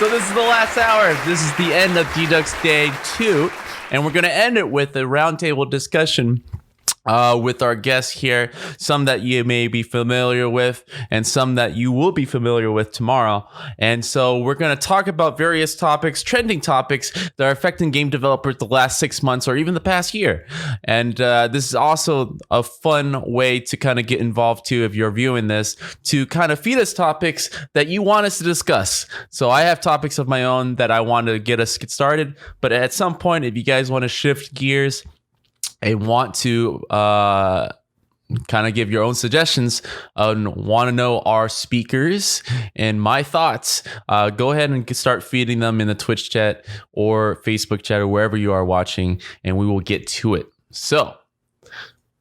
So this is the last hour. This is the end of DeuX Day 2, and we're going to end it with a roundtable discussion with our guests here, some that you may be familiar with and some that you will be familiar with tomorrow. And so we're going to talk about various topics, trending topics that are affecting game developers the last 6 months or even the past year. And this is also a fun way to kind of get involved too, if you're viewing this, to kind of feed us topics that you want us to discuss. So I have topics of my own that I want to get started. But at some point, if you guys want to shift gears and want to kind of give your own suggestions and want to know our speakers and my thoughts, go ahead and start feeding them in the Twitch chat or Facebook chat or wherever you are watching, and we will get to it. So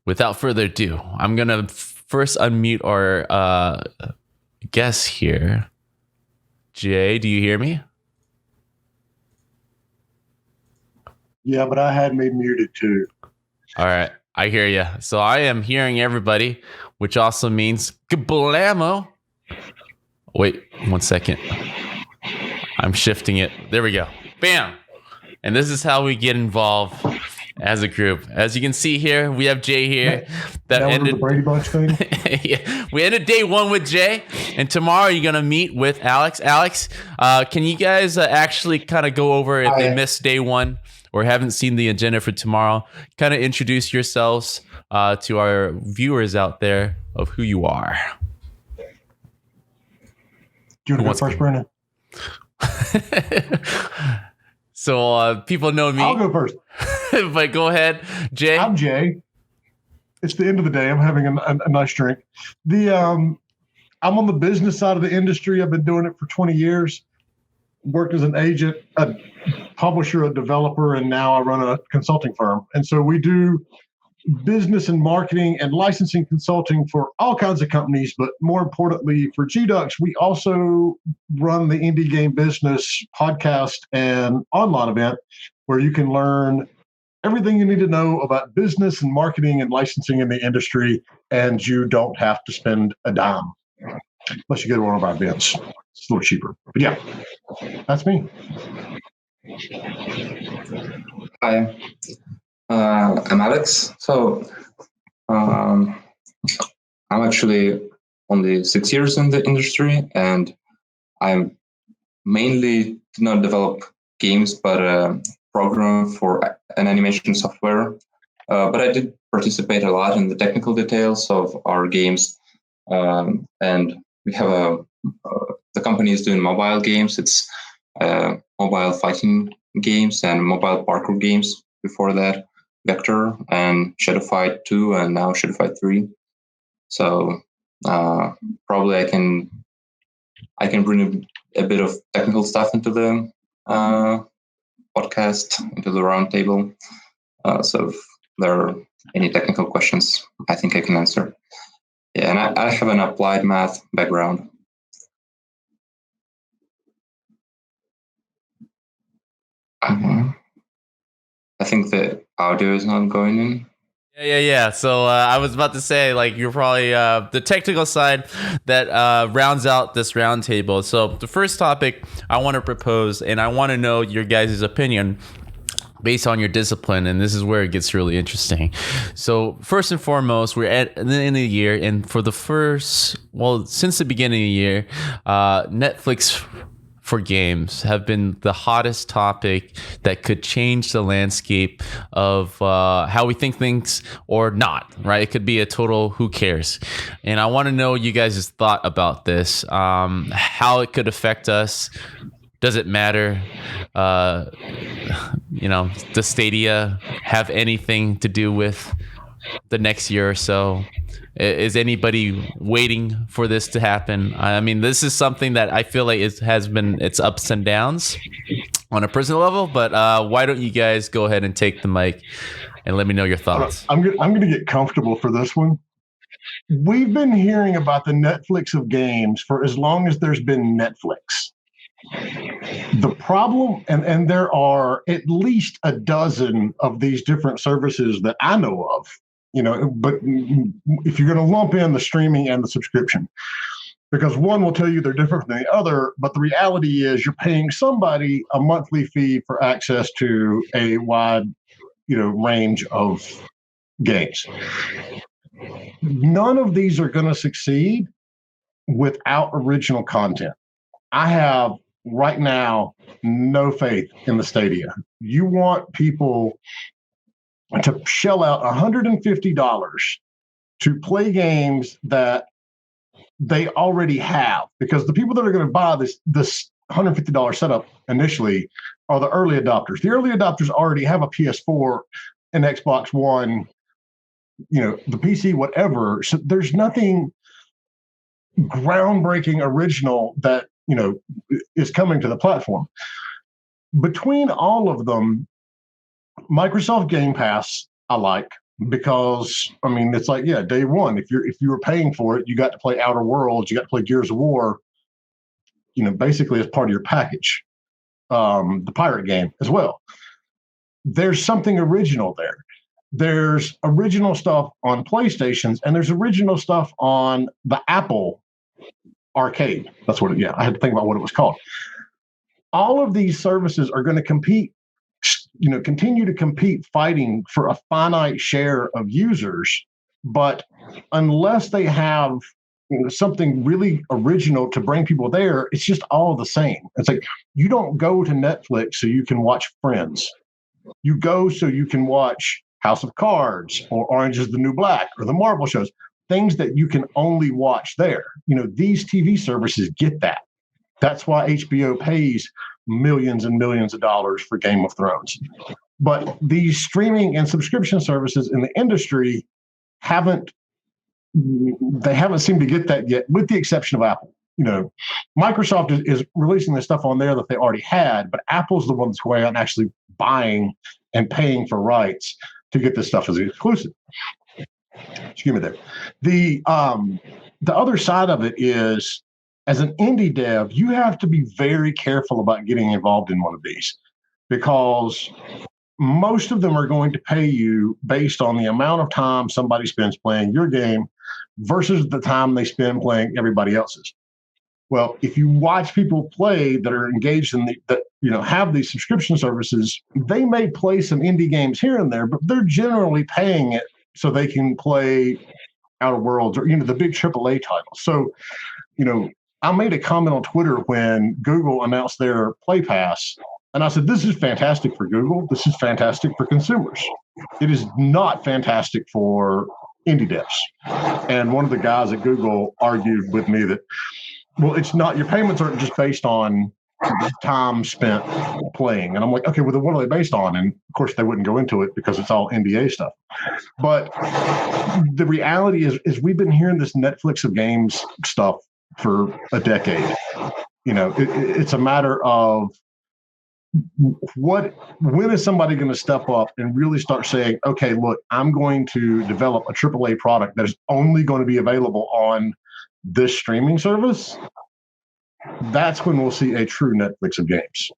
without further ado, I'm going to first unmute our guest here. Jay, do you hear me? Yeah, but I had me muted too. All right, I hear you. So I am hearing everybody, which also means kablamo. Wait 1 second. I'm shifting it. There we go. Bam. And this is how we get involved as a group. As you can see here, we have Jay here. That ended the Brady Bunch thing. Yeah, we ended day 1 with Jay, and tomorrow you're gonna meet with Alex. Alex, can you guys actually kind of go over if they missed day 1? Or haven't seen the agenda for tomorrow, kind of introduce yourselves to our viewers out there of who you are. Do you want to go first, Brennan? So people know me. I'll go first. But go ahead, Jay. I'm Jay. It's the end of the day. I'm having a nice drink. I'm on the business side of the industry. I've been doing it for 20 years. Worked as an agent, a publisher, a developer, and now I run a consulting firm. And so we do business and marketing and licensing consulting for all kinds of companies, but more importantly for DeuX, we also run the Indie Game Business podcast and online event where you can learn everything you need to know about business and marketing and licensing in the industry, and you don't have to spend a dime unless you go to one of our events. It's a little cheaper. But yeah, that's me. Hi, I'm Alex. So I'm actually only 6 years in the industry, and I mainly did not develop games, but program for an animation software. But I did participate a lot in the technical details of our games, and we have the company is doing mobile games. It's mobile fighting games and mobile parkour games. Before that, Vector and Shadowfight 2 and now Shadowfight 3. So probably I can bring a bit of technical stuff into the podcast, into the roundtable. So if there are any technical questions, I think I can answer. Yeah, and I have an applied math background. I think the audio is not going in. Yeah. So I was about to say, like, you're probably the technical side that rounds out this roundtable. So the first topic I want to propose, and I want to know your guys' opinion based on your discipline, and this is where it gets really interesting. So first and foremost, we're at the end of the year, and for the since the beginning of the year, Netflix for games have been the hottest topic that could change the landscape of how we think things or not, right? It could be a total who cares. And I want to know you guys' thought about this, how it could affect us. Does it matter? Does Stadia have anything to do with the next year or so? Is anybody waiting for this to happen? I mean, this is something that I feel like it has been its ups and downs on a personal level, but why don't you guys go ahead and take the mic and let me know your thoughts? I'm going to get comfortable for this one. We've been hearing about the Netflix of games for as long as there's been Netflix. The problem, and there are at least a dozen of these different services that I know of, but if you're going to lump in the streaming and the subscription, because one will tell you they're different than the other, but the reality is you're paying somebody a monthly fee for access to a wide, range of games. None of these are going to succeed without original content. I have right now no faith in the Stadia. You want people to shell out $150 to play games that they already have, because the people that are going to buy this $150 setup initially are the early adopters. The early adopters already have a PS4, an Xbox One, the PC, whatever. So there's nothing groundbreaking original that is coming to the platform. Between all of them, Microsoft Game Pass I like, because it's like, yeah, day one, if you were paying for it, you got to play Outer Worlds, you got to play Gears of War, basically as part of your package. The pirate game as well. There's something original there. There's original stuff on PlayStations, and there's original stuff on the Apple Arcade. That's what I had to think about what it was called. All of these services are going to compete, continue to compete, fighting for a finite share of users. But unless they have something really original to bring people there, it's just all the same. It's like, you don't go to Netflix so you can watch Friends. You go so you can watch House of Cards or Orange is the New Black or the Marvel shows, things that you can only watch there. These TV services get that. That's why HBO pays millions and millions of dollars for Game of Thrones. But these streaming and subscription services in the industry haven't seemed to get that yet, with the exception of Apple. Microsoft is releasing the stuff on there that they already had, but Apple's the one that's going out and actually buying and paying for rights to get this stuff as exclusive. Excuse me there. The other side of it is, as an indie dev, you have to be very careful about getting involved in one of these, because most of them are going to pay you based on the amount of time somebody spends playing your game versus the time they spend playing everybody else's. Well, if you watch people play that are engaged in have these subscription services, they may play some indie games here and there, but they're generally paying it so they can play Outer Worlds or the big AAA titles. So, I made a comment on Twitter when Google announced their Play Pass, and I said, this is fantastic for Google. This is fantastic for consumers. It is not fantastic for indie devs. And one of the guys at Google argued with me that, well, it's not, your payments aren't just based on time spent playing. And I'm like, okay, well, then what are they based on? And of course, they wouldn't go into it because it's all NDA stuff. But the reality is we've been hearing this Netflix of games stuff for a decade. It's a matter of when is somebody going to step up and really start saying, okay, look, I'm going to develop a AAA product that is only going to be available on this streaming service. That's when we'll see a true Netflix of games.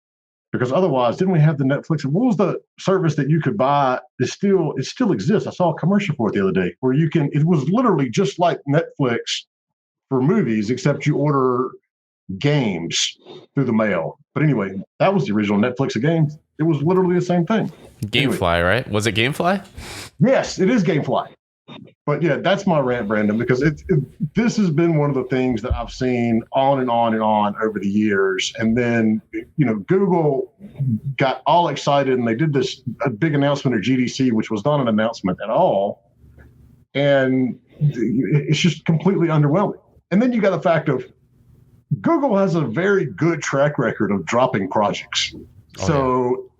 Because otherwise, didn't we have the Netflix? What was the service that you could buy? It still exists. I saw a commercial for it the other day where it was literally just like Netflix for movies, except you order games through the mail. But anyway, that was the original Netflix of games. It was literally the same thing. Gamefly, right? Was it Gamefly? Yes, it is Gamefly. But yeah, that's my rant, Brandon, because this has been one of the things that I've seen on and on and on over the years. And then, Google got all excited and they did a big announcement at GDC, which was not an announcement at all. And it's just completely underwhelming. And then you got the fact of Google has a very good track record of dropping projects. So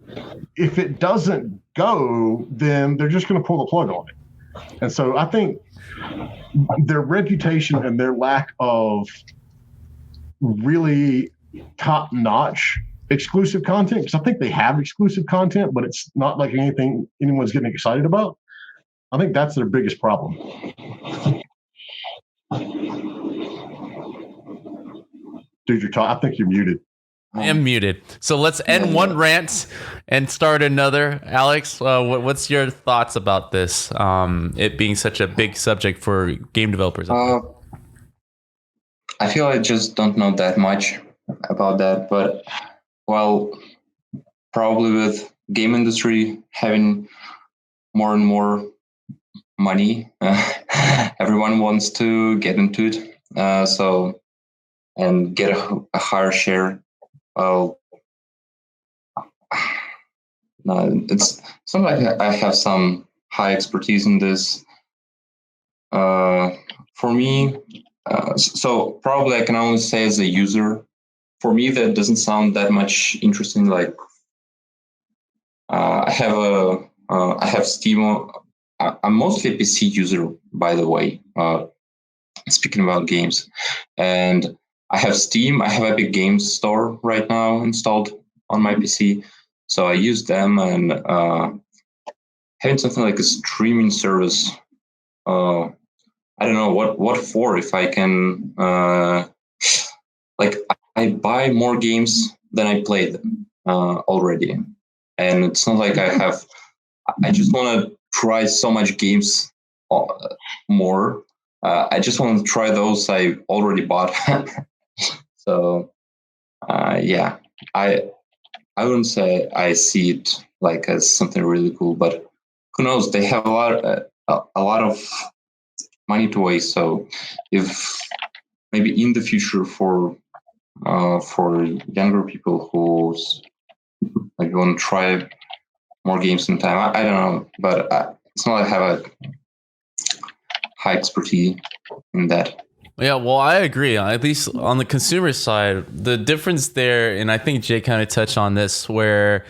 if it doesn't go, then they're just going to pull the plug on it. And so I think their reputation and their lack of really top-notch exclusive content, because I think they have exclusive content, but it's not like anything anyone's getting excited about. I think that's their biggest problem. Dude, I think you're muted. I am muted. So let's end one rant and start another. Alex, what's your thoughts about this? It being such a big subject for game developers? I feel I just don't know that much about that, but well, probably with game industry having more and more money, everyone wants to get into it. So and get a higher share. Well, no, it's not like I have some high expertise in this. For me, so probably I can only say as a user. For me, that doesn't sound that much interesting. Like I have Steam. I'm mostly a PC user, by the way. Speaking about games, and I have Steam. I have Epic Games Store right now installed on my PC, so I use them, and having something like a streaming service. I don't know what for. If I can, like, I buy more games than I played already, and it's not like I have. I just want to try so much games more. I just want to try those I already bought. So yeah, I wouldn't say I see it like as something really cool, but who knows? They have a lot of money to waste. So if maybe in the future for younger people who maybe want to try more games in time, I don't know, but it's not like I have a high expertise in that. Yeah, well, I agree. At least on the consumer side, the difference there, and I think Jay kind of touched on this, where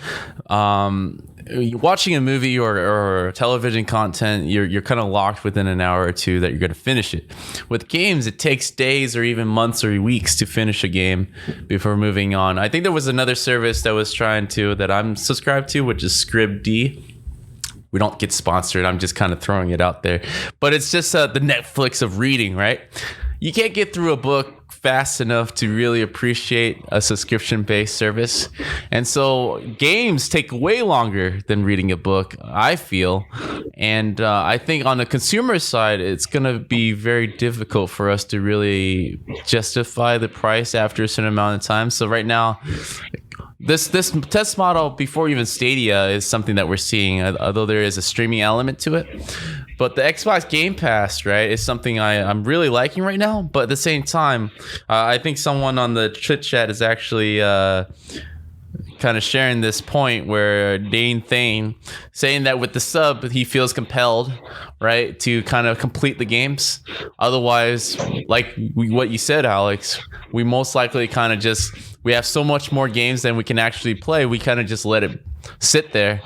watching a movie or television content, you're kind of locked within an hour or two that you're going to finish it. With games, it takes days or even months or weeks to finish a game before moving on. I think there was another service that was trying to, that I'm subscribed to, which is ScribD. We don't get sponsored. I'm just kind of throwing it out there. But it's just the Netflix of reading, right? You can't get through a book fast enough to really appreciate a subscription-based service. And so games take way longer than reading a book, I feel. And I think on the consumer side, it's going to be very difficult for us to really justify the price after a certain amount of time. So right now, this test model before even Stadia is something that we're seeing, although there is a streaming element to it. But the Xbox Game Pass, right, is something I'm really liking right now. But at the same time, I think someone on the chit chat is actually kind of sharing this point where Dane Thane saying that with the sub, he feels compelled, right, to kind of complete the games. Otherwise, like what you said, Alex, we most likely kind of just, we have so much more games than we can actually play. We kind of just let it sit there.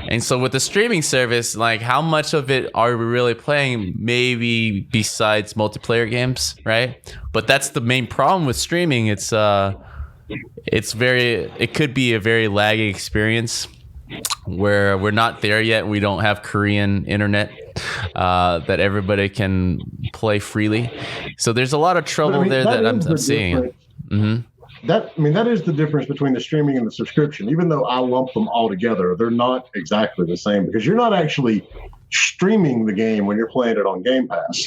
And so with the streaming service, like how much of it are we really playing? Maybe besides multiplayer games, right? But that's the main problem with streaming. It could be a very laggy experience where we're not there yet. We don't have Korean internet that everybody can play freely. So there's a lot of trouble there that I'm seeing. Mm-hmm. That is the difference between the streaming and the subscription. Even though I lump them all together, they're not exactly the same because you're not actually streaming the game when you're playing it on Game Pass.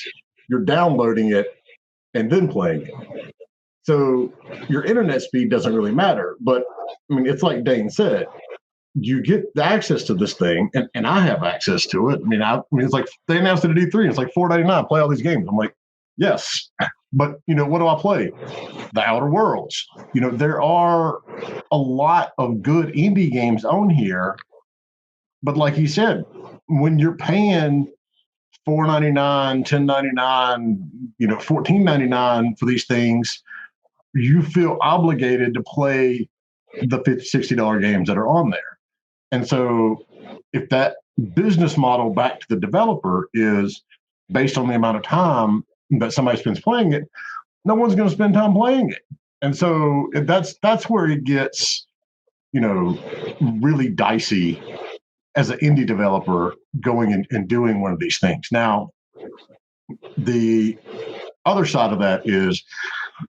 You're downloading it and then playing it. So your internet speed doesn't really matter. But I mean, it's like Dane said, you get the access to this thing, and I have access to it. I mean, it's like they announced it at E3. It's like $4.99. Play all these games. I'm like, yes. But, what do I play? The Outer Worlds. There are a lot of good indie games on here. But like he said, when you're paying $4.99, $10.99, $14.99 for these things, you feel obligated to play the $50, $60 games that are on there. And so if that business model back to the developer is based on the amount of time that somebody spends playing it, no one's going to spend time playing it. And so that's where it gets, really dicey as an indie developer going and doing one of these things. Now, the other side of that is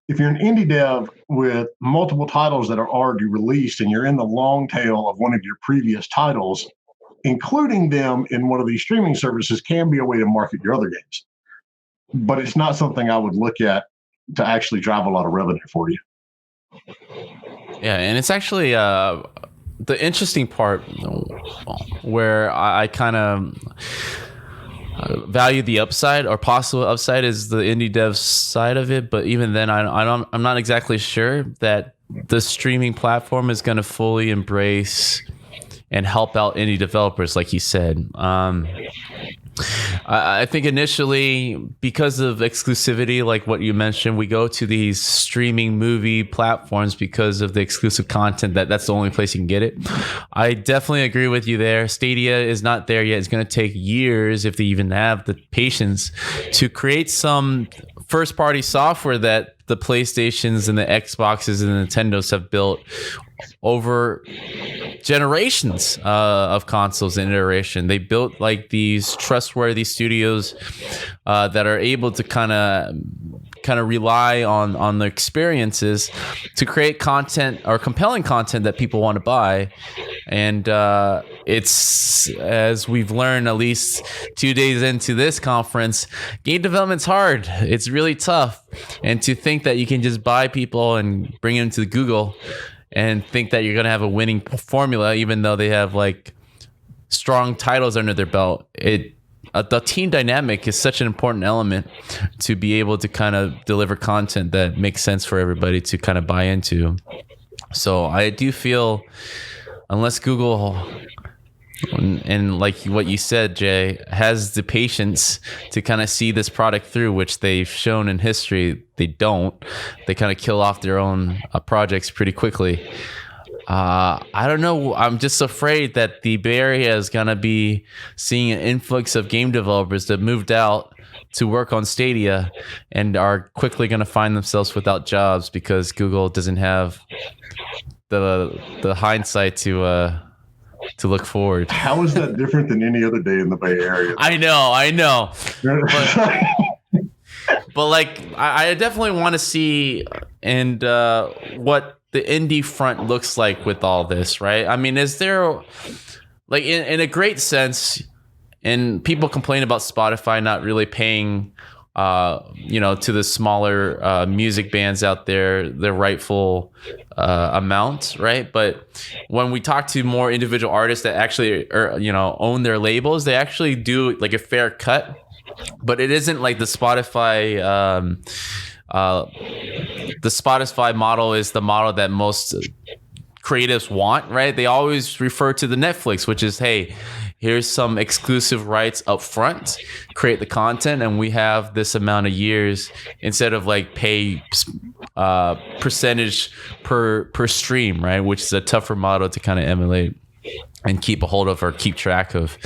if you're an indie dev with multiple titles that are already released and you're in the long tail of one of your previous titles, including them in one of these streaming services can be a way to market your other games. But it's not something I would look at to actually drive a lot of revenue for you. Yeah, and it's actually the interesting part where I kind of value the upside or possible upside is the indie dev side of it. But even then, I'm not exactly sure that the streaming platform is going to fully embrace and help out indie developers, like you said. I think initially, because of exclusivity, like what you mentioned, we go to these streaming movie platforms because of the exclusive content. That's the only place you can get it. I definitely agree with you there. Stadia is not there yet. It's going to take years, if they even have the patience, to create some first-party software that the PlayStations and the Xboxes and the Nintendos have built over generations of consoles and iteration. They built like these trustworthy studios that are able to kind of rely on the experiences to create content or compelling content that people want to buy. And it's, as we've learned at least 2 days into this conference, game development's hard. It's really tough. And to think that you can just buy people and bring them to Google and think that you're going to have a winning formula, even though they have like strong titles under their belt. The team dynamic is such an important element to be able to kind of deliver content that makes sense for everybody to kind of buy into. So I do feel, unless Google, and like what you said, Jay, has the patience to kind of see this product through, which they've shown in history they don't. They kind of kill off their own projects pretty quickly. I don't know. I'm just afraid that the Bay Area is going to be seeing an influx of game developers that moved out to work on Stadia and are quickly going to find themselves without jobs because Google doesn't have the hindsight to look forward. How is that different than any other day in the Bay Area? I know. But like, I definitely want to see and what the indie front looks like with all this, right? I mean, is there, like, in a great sense, and people complain about Spotify not really paying, to the smaller music bands out there, the rightful amount, right? But when we talk to more individual artists that actually own their labels, they actually do like a fair cut. But it isn't like the Spotify. The Spotify model is the model that most creatives want, right? They always refer to the Netflix, which is, hey, here's some exclusive rights up front, create the content, and we have this amount of years instead of like pay percentage per stream, right? Which is a tougher model to kind of emulate and keep a hold of or keep track of.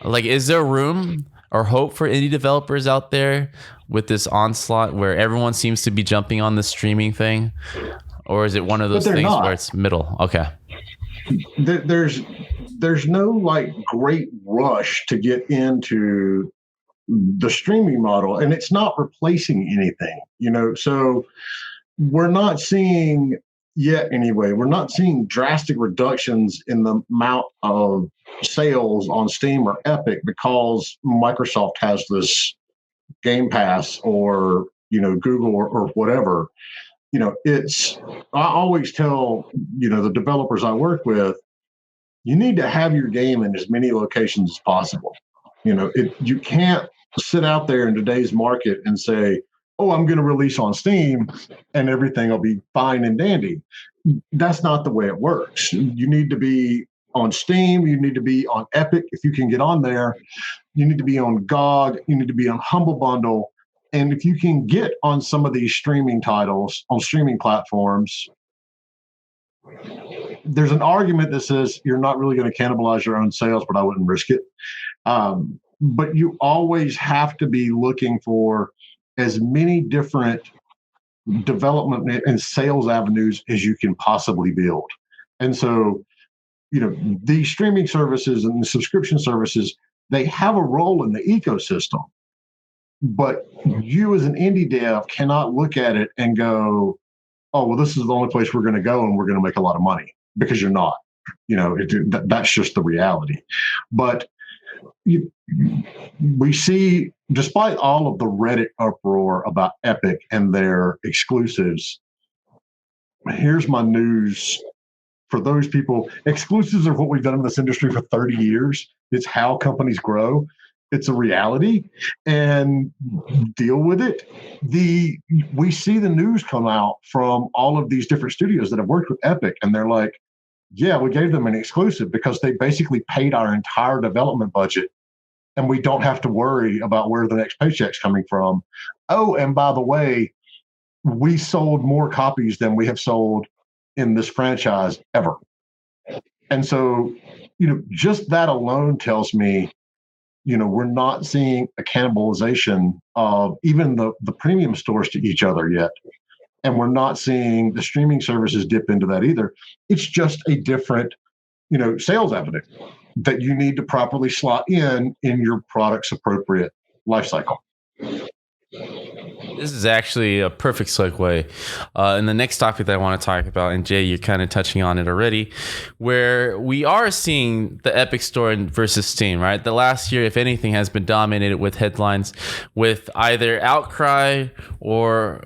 Like, is there room or hope for indie developers out there with this onslaught where everyone seems to be jumping on the streaming thing? Or is it one of those things where it's middle? Okay. There's no like great rush to get into the streaming model, and it's not replacing anything, so we're not seeing yet anyway. We're not seeing drastic reductions in the amount of sales on Steam or Epic because Microsoft has this Game Pass or Google or whatever. I always tell the developers I work with, you need to have your game in as many locations as possible. You can't sit out there in today's market and say, oh, I'm going to release on Steam and everything will be fine and dandy. That's not the way it works. You need to be on Steam. You need to be on Epic if you can get on there. You need to be on GOG. You need to be on Humble Bundle. And if you can get on some of these streaming titles on streaming platforms, there's an argument that says you're not really going to cannibalize your own sales, but I wouldn't risk it. But you always have to be looking for as many different development and sales avenues as you can possibly build. And so, the streaming services and the subscription services, they have a role in the ecosystem. But you as an indie dev cannot look at it and go, oh, well, this is the only place we're going to go and we're going to make a lot of money, because you're not. That's just the reality. But we see, despite all of the Reddit uproar about Epic and their exclusives, here's my news for those people. Exclusives are what we've done in this industry for 30 years. It's how companies grow. It's a reality, and deal with it. We see the news come out from all of these different studios that have worked with Epic, and they're like, yeah, we gave them an exclusive because they basically paid our entire development budget, and we don't have to worry about where the next paycheck's coming from. Oh, and by the way, we sold more copies than we have sold in this franchise ever. And so, just that alone tells me, we're not seeing a cannibalization of even the premium stores to each other yet. And we're not seeing the streaming services dip into that either. It's just a different, sales avenue that you need to properly slot in your product's appropriate life cycle. This is actually a perfect segue. And the next topic that I want to talk about, and Jay, you're kind of touching on it already, where we are seeing the Epic Store versus Steam, right? The last year, if anything, has been dominated with headlines with either outcry or,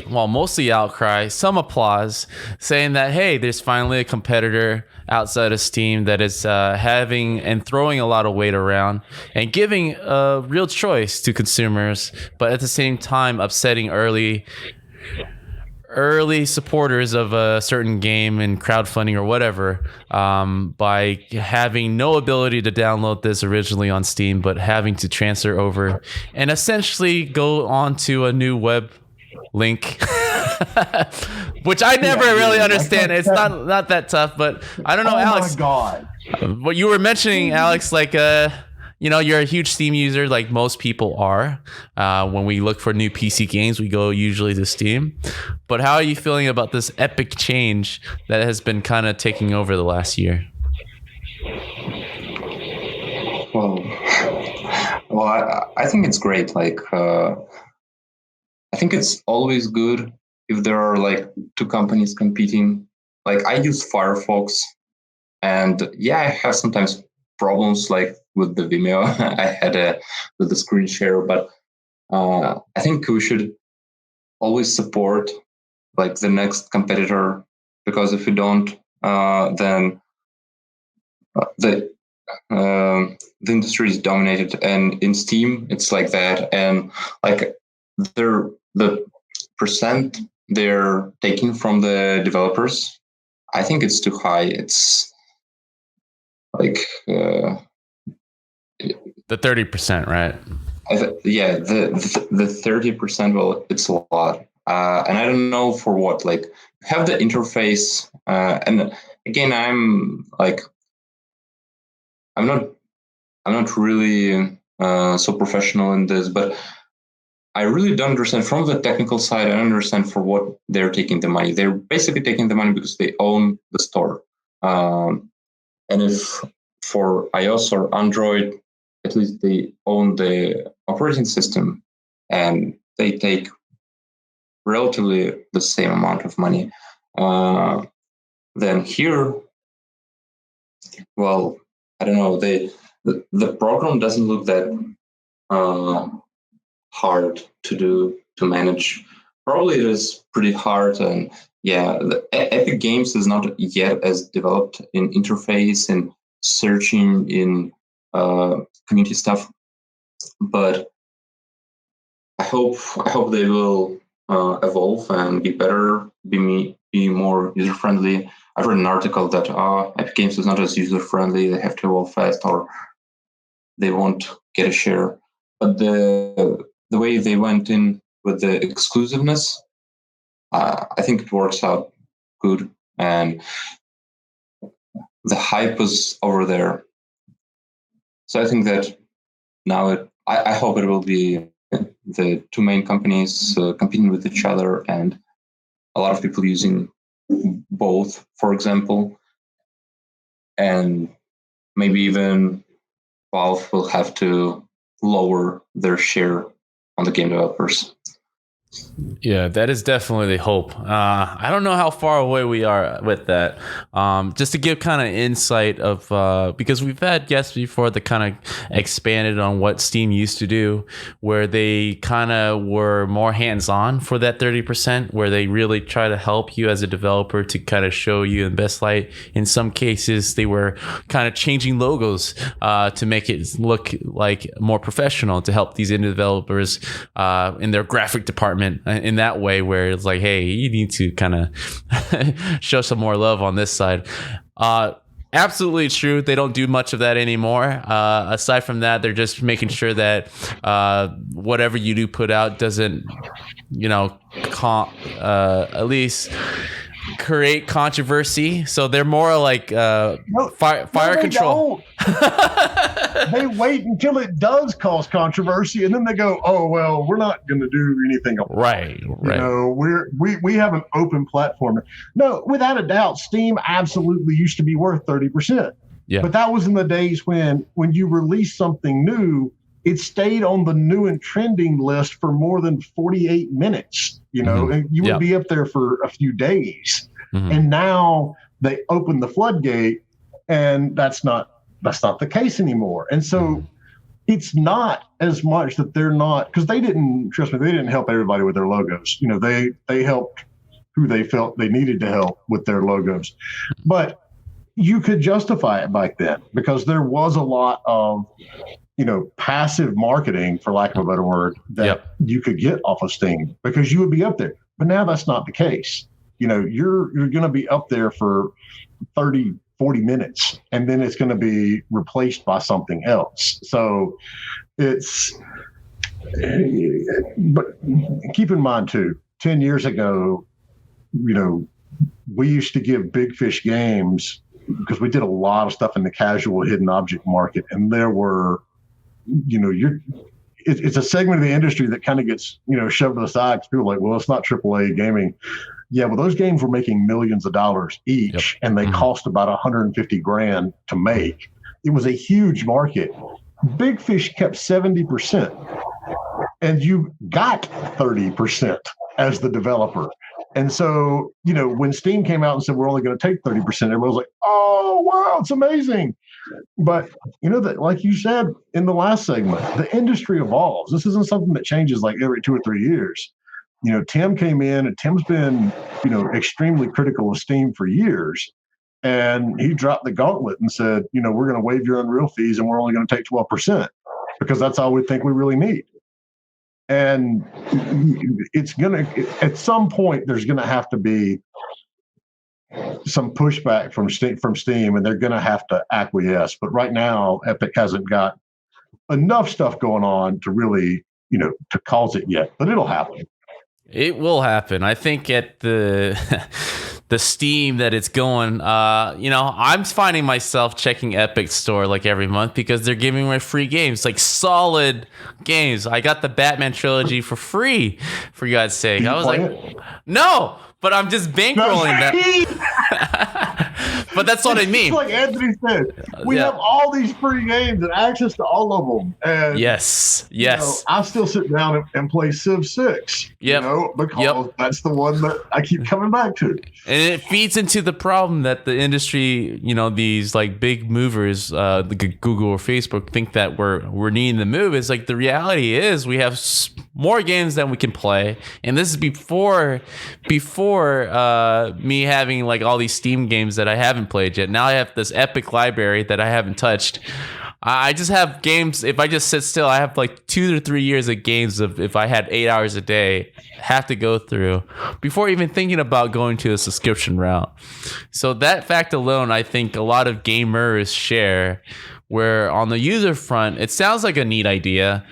well, mostly outcry, some applause, saying that, hey, there's finally a competitor outside of Steam that is having and throwing a lot of weight around and giving a real choice to consumers, but at the same time upsetting early supporters of a certain game and crowdfunding or whatever, by having no ability to download this originally on Steam, but having to transfer over and essentially go onto a new web link. Which I never really understand. It's not that tough, but I don't know, Alex. Oh my God. What you were mentioning, Alex, like you're a huge Steam user, like most people are. When we look for new PC games, we go usually to Steam. But how are you feeling about this epic change that has been kind of taking over the last year? Well, I think it's great. Like, I think it's always good if there are like two companies competing. Like, I use Firefox, and yeah, I have sometimes problems like with the Vimeo. I had with the screen share, but I think we should always support like the next competitor, because if we don't, then the industry is dominated. And in Steam, it's like that, and like the percent they're taking from the developers, I think it's too high. It's like the 30%, right? Yeah, the 30%. Well, it's a lot, and I don't know for what. Like, have the interface, and again, I'm not really so professional in this, but I really don't understand from the technical side. I don't understand for what they're taking the money. They're basically taking the money because they own the store. And if for iOS or Android, at least they own the operating system, and they take relatively the same amount of money. Then here, well, I don't know. The program doesn't look that hard to manage. Probably it is pretty hard, and yeah, the Epic Games is not yet as developed in interface and searching in community stuff, but I hope they will evolve and be better, be more user friendly. I read an article that Epic Games is not as user friendly. They have to evolve fast, or they won't get a share. But the way they went in with the exclusiveness, I think it works out good, and the hype was over there. So I think that now I hope it will be the two main companies competing with each other, and a lot of people using both, for example, and maybe even Valve will have to lower their share on the game developers. Yeah, that is definitely the hope. I don't know how far away we are with that. Just to give kind of insight of because we've had guests before that kind of expanded on what Steam used to do, where they kind of were more hands-on for that 30%, where they really try to help you as a developer to kind of show you in best light. In some cases, they were kind of changing logos to make it look like more professional, to help these indie developers in their graphic department in that way, where it's like, hey, you need to kind of show some more love on this side. Absolutely true. They don't do much of that anymore. Aside from that, they're just making sure that whatever you do put out doesn't, at least create controversy. So they're more like fire control. They wait until it does cause controversy, and then they go, "Oh well, we're not going to do anything about it." Right. We have an open platform. No, without a doubt, Steam absolutely used to be worth 30%. Yeah. But that was in the days when you released something new, it stayed on the new and trending list for more than 48 minutes. And you would be up there for a few days. Mm-hmm. And now they open the floodgate, and that's not the case anymore. And so it's not as much that they're not, because they didn't help everybody with their logos. They helped who they felt they needed to help with their logos. But you could justify it back then because there was a lot of, passive marketing, for lack of a better word, that you could get off of Steam because you would be up there. But now that's not the case. You're going to be up there for 30, 40 minutes, and then it's going to be replaced by something else. So but keep in mind too, 10 years ago, we used to give Big Fish Games, because we did a lot of stuff in the casual hidden object market, and there were, it's a segment of the industry that kind of gets, shoved to the side because people are like, well, it's not AAA gaming. Yeah, well, those games were making millions of dollars each, and they cost about $150,000 to make. It was a huge market. Big Fish kept 70%, and you got 30% as the developer. And so, when Steam came out and said, we're only going to take 30%, everybody was like, oh, wow, it's amazing. But, that, like you said in the last segment, the industry evolves. This isn't something that changes like every 2 or 3 years. Tim came in, and Tim's been, extremely critical of Steam for years. And he dropped the gauntlet and said, we're going to waive your Unreal fees, and we're only going to take 12% because that's all we think we really need. And it's going to, at some point, there's going to have to be some pushback from Steam, and they're going to have to acquiesce. But right now, Epic hasn't got enough stuff going on to really, to cause it yet. But it'll happen. It will happen. I think at the Steam that it's going, I'm finding myself checking Epic Store like every month because they're giving away free games, like solid games. I got the Batman trilogy for free, for God's sake. I was like, no, but I'm just bankrolling that. But that's what I mean. Like Anthony said, we have all these free games and access to all of them. And yes. I still sit down and play Civ 6. Because that's the one that I keep coming back to. And it feeds into the problem that the industry, these like big movers, like Google or Facebook, think that we're needing to move. It's like the reality is we have more games than we can play, and this is before me having like all these Steam games that I haven't played yet. Now I have this Epic library that I haven't touched. I just have games. If I just sit still, I have like 2 to 3 years of games of, if I had 8 hours a day, have to go through before even thinking about going to a subscription route. So that fact alone, I think a lot of gamers share, where on the user front, it sounds like a neat idea.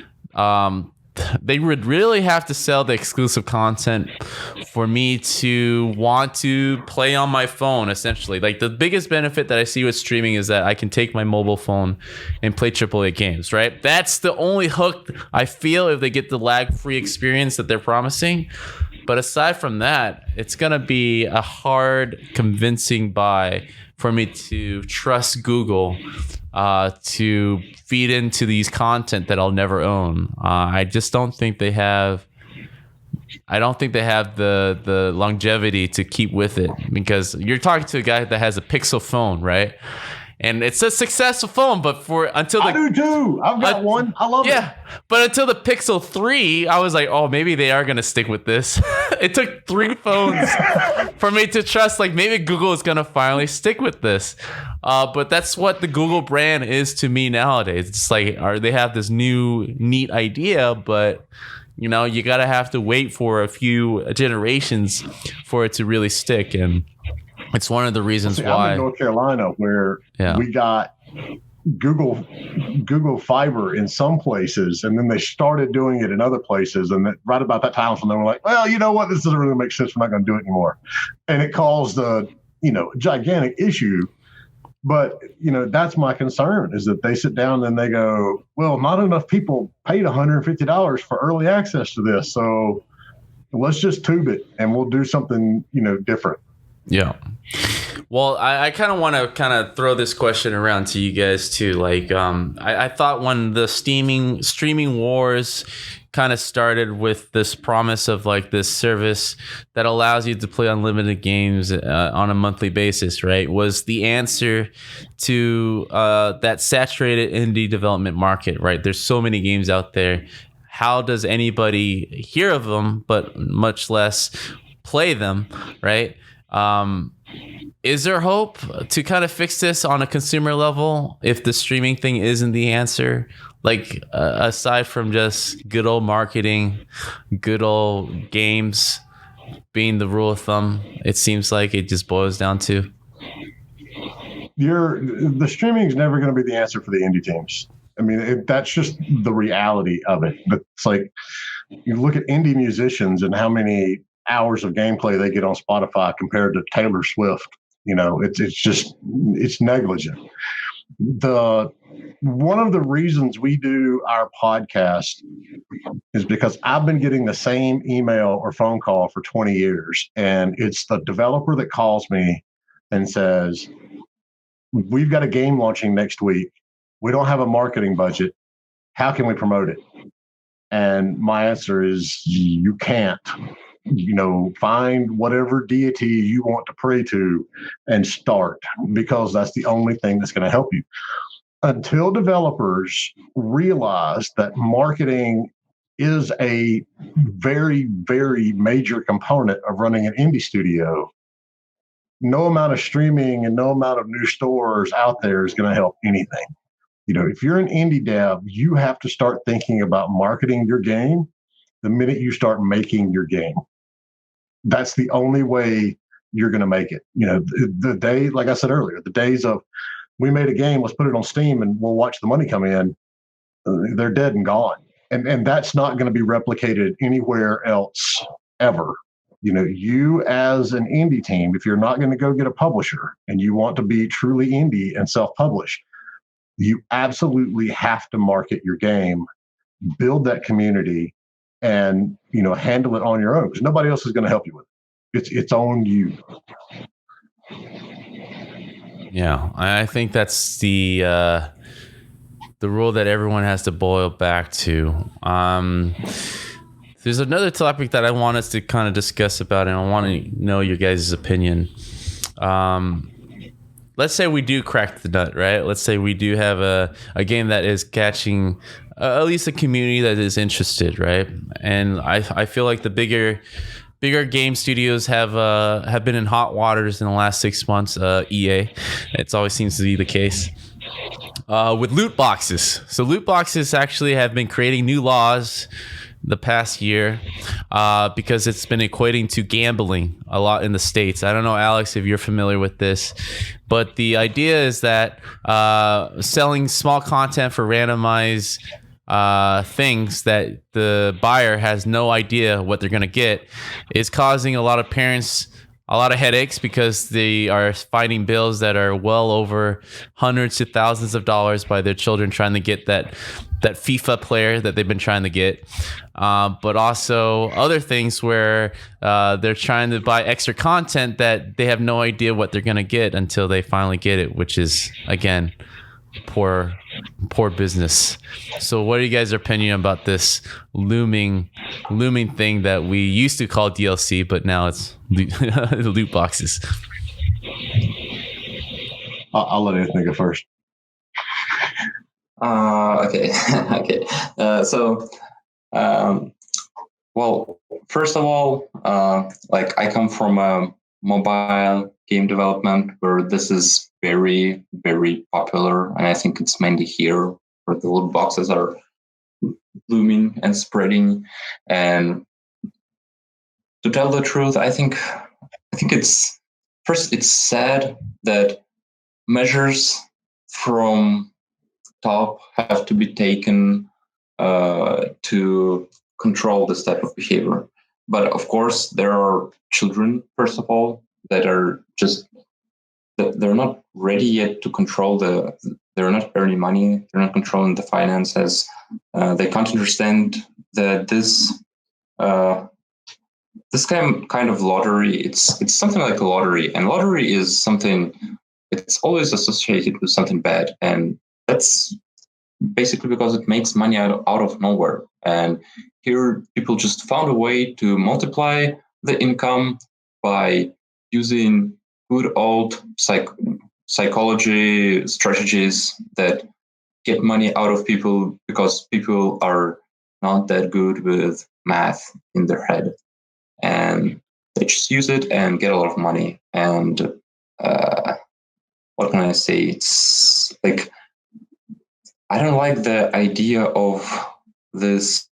They would really have to sell the exclusive content for me to want to play on my phone, essentially. Like the biggest benefit that I see with streaming is that I can take my mobile phone and play AAA games, right? That's the only hook I feel if they get the lag-free experience that they're promising. But aside from that, it's going to be a hard convincing buy for me to trust Google to feed into these content that I'll never own. I just don't think they have I don't think they have the longevity to keep with it, because you're talking to a guy that has a Pixel phone, right? And it's a successful phone, but until I do too. I've got one. I love it. Yeah, but until the Pixel 3, I was like, oh, maybe they are gonna stick with this. It took 3 phones for me to trust, like, maybe Google is gonna finally stick with this. But that's what the Google brand is to me nowadays. It's like, they have this new neat idea, but you know, you gotta have to wait for a few generations for it to really stick. And it's one of the reasons why I'm in North Carolina, where we got Google Fiber in some places, and then they started doing it in other places. And right about that time, they were like, "Well, you know what? This doesn't really make sense. We're not going to do it anymore," and it caused a gigantic issue. But that's my concern, is that they sit down and they go, "Well, not enough people paid $150 for early access to this, so let's just tube it and we'll do something different." Yeah. Well, I kind of want to throw this question around to you guys too. Like, I thought when the streaming wars kind of started with this promise of like this service that allows you to play unlimited games on a monthly basis, right, was the answer to that saturated indie development market, right? There's so many games out there. How does anybody hear of them, but much less play them, right? Is there hope to kind of fix this on a consumer level if the streaming thing isn't the answer? Like, aside from just good old marketing, good old games being the rule of thumb, it seems like it just boils down to the streaming is never going to be the answer for the indie teams. I mean, that's just the reality of it. But it's like, you look at indie musicians and how many hours of gameplay they get on Spotify compared to Taylor Swift. It's negligent. One of the reasons we do our podcast is because I've been getting the same email or phone call for 20 years. And it's the developer that calls me and says, "We've got a game launching next week. We don't have a marketing budget. How can we promote it?" And my answer is, you can't. Find whatever deity you want to pray to and start, because that's the only thing that's going to help you. Until developers realize that marketing is a very, very major component of running an indie studio, no amount of streaming and no amount of new stores out there is going to help anything. If you're an indie dev, you have to start thinking about marketing your game the minute you start making your game. That's the only way you're going to make it. The day, like I said earlier, the days of we made a game, let's put it on Steam and we'll watch the money come in, they're dead and gone. And that's not going to be replicated anywhere else ever. You as an indie team, if you're not going to go get a publisher and you want to be truly indie and self-publish, you absolutely have to market your game, build that community, and handle it on your own, because nobody else is going to help you with it. It's on you. Yeah, I think that's the rule that everyone has to boil back to. There's another topic that I want us to kind of discuss about, and I want to know your guys' opinion. Let's say we do crack the nut, right? Let's say we do have a game that is catching at least a community that is interested, right? And I feel like the bigger game studios have been in hot waters in the last 6 months. EA, it always seems to be the case with loot boxes. So loot boxes actually have been creating new laws the past year because it's been equating to gambling a lot in the States. I don't know, Alex, if you're familiar with this, but the idea is that selling small content for randomized things that the buyer has no idea what they're going to get is causing a lot of parents a lot of headaches, because they are fighting bills that are well over hundreds to thousands of dollars by their children trying to get that FIFA player that they've been trying to get. But also other things where they're trying to buy extra content that they have no idea what they're going to get until they finally get it, which is, again, poor poor business. So what are you guys' opinion about this looming thing that we used to call DLC, but now it's loot boxes? I'll let Anthony go first. Okay. Okay. Well, first of all, like I come from a mobile game development where this is very, very popular, and I think it's mainly here where the loot boxes are blooming and spreading. And to tell the truth, I think it's sad that measures from top have to be taken to control this type of behavior. But of course, there are children, first of all, that are just they're not ready yet to control they're not earning money, they're not controlling the finances. They can't understand that this kind of lottery, it's something like a lottery, and lottery is something, it's always associated with something bad, and that's basically because it makes money out of nowhere. And here people just found a way to multiply the income by using good old psychology strategies that get money out of people because people are not that good with math in their head, and they just use it and get a lot of money. And what can I say? It's like, I don't like the idea of this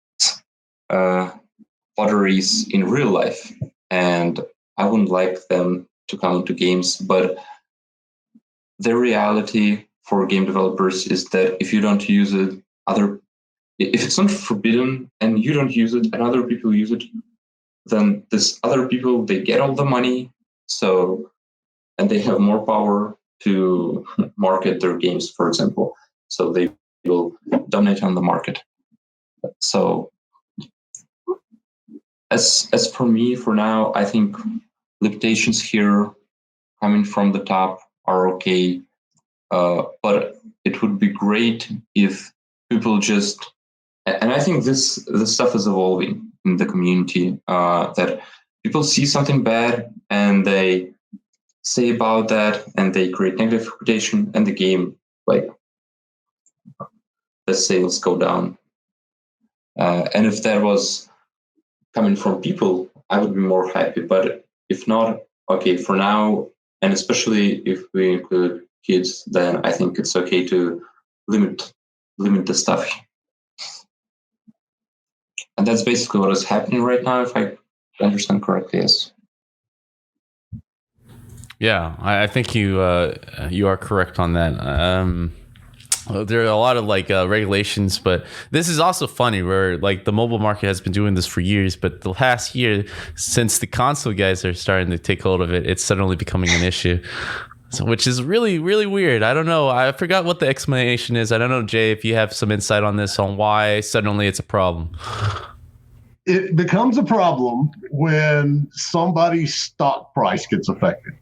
lotteries in real life, and I wouldn't like them to come into games. But the reality for game developers is that if you don't use it, if it's not forbidden and you don't use it and other people use it, then this other people, they get all the money, and they have more power to market their games, for example. So they will dominate on the market. So as for me, for now, I think limitations here coming from the top are okay. But it would be great if people just, and I think this stuff is evolving in the community, that people see something bad and they say about that and they create negative reputation, and the game, like, the sales go down. And if that was coming from people, I would be more happy. But if not, okay, for now, and especially if we include kids, then I think it's okay to limit the stuff. And that's basically what is happening right now, if I understand correctly. Yes. Yeah, I think you are correct on that. There are a lot of regulations, but this is also funny where like the mobile market has been doing this for years, but the last year, since the console guys are starting to take hold of it, it's suddenly becoming an issue. So, which is really, really weird. I don't know. I forgot what the explanation is. I don't know, Jay, if you have some insight on this, on why suddenly it's a problem. It becomes a problem when somebody's stock price gets affected.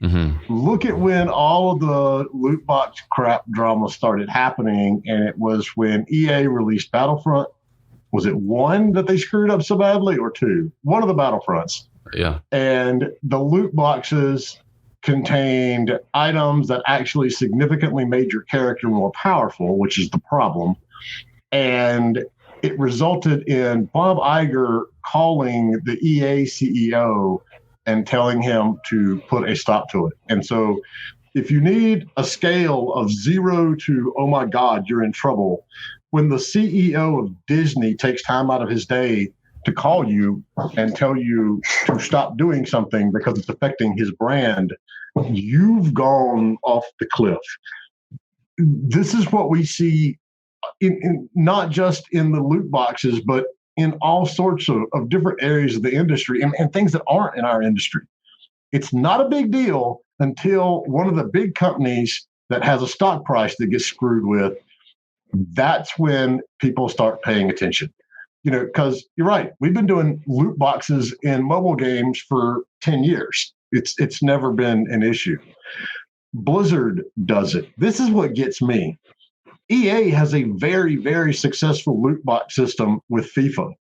Mm-hmm. Look at when all of the loot box crap drama started happening, and it was when EA released Battlefront. Was it 1 that they screwed up so badly, or 2? One of the Battlefronts. Yeah. And the loot boxes contained items that actually significantly made your character more powerful, which is the problem. And it resulted in Bob Iger calling the EA CEO and telling him to put a stop to it. And so if you need a scale of 0 to, oh my God, you're in trouble, when the CEO of Disney takes time out of his day to call you and tell you to stop doing something because it's affecting his brand, you've gone off the cliff. This is what we see in not just in the loot boxes, but in all sorts of different areas of the industry and things that aren't in our industry. It's not a big deal until one of the big companies that has a stock price that gets screwed with. That's when people start paying attention. Because you're right, we've been doing loot boxes in mobile games for 10 years. It's never been an issue. Blizzard does it. This is what gets me. EA has a very, very successful loot box system with FIFA,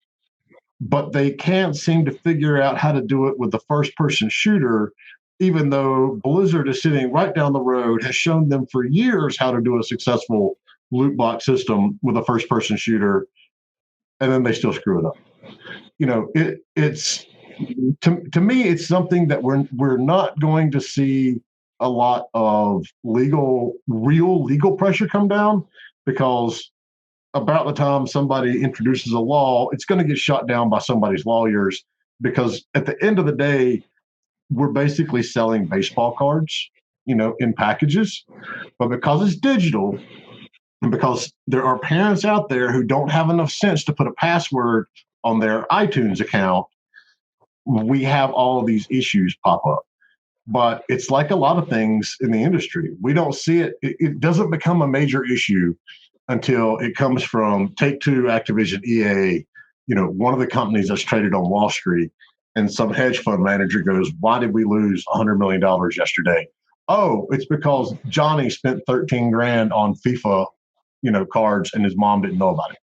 but they can't seem to figure out how to do it with the first-person shooter, even though Blizzard is sitting right down the road, has shown them for years how to do a successful loot box system with a first-person shooter, and then they still screw it up. It's to me, it's something that we're not going to see a lot of real legal pressure come down, because about the time somebody introduces a law, it's going to get shot down by somebody's lawyers, because at the end of the day, we're basically selling baseball cards, in packages. But because it's digital, and because there are parents out there who don't have enough sense to put a password on their iTunes account, we have all of these issues pop up. But it's like a lot of things in the industry. We don't see it. It doesn't become a major issue until it comes from Take-Two, Activision, EA, one of the companies that's traded on Wall Street, and some hedge fund manager goes, "Why did we lose $100 million yesterday?" Oh, it's because Johnny spent 13 grand on FIFA, cards, and his mom didn't know about it.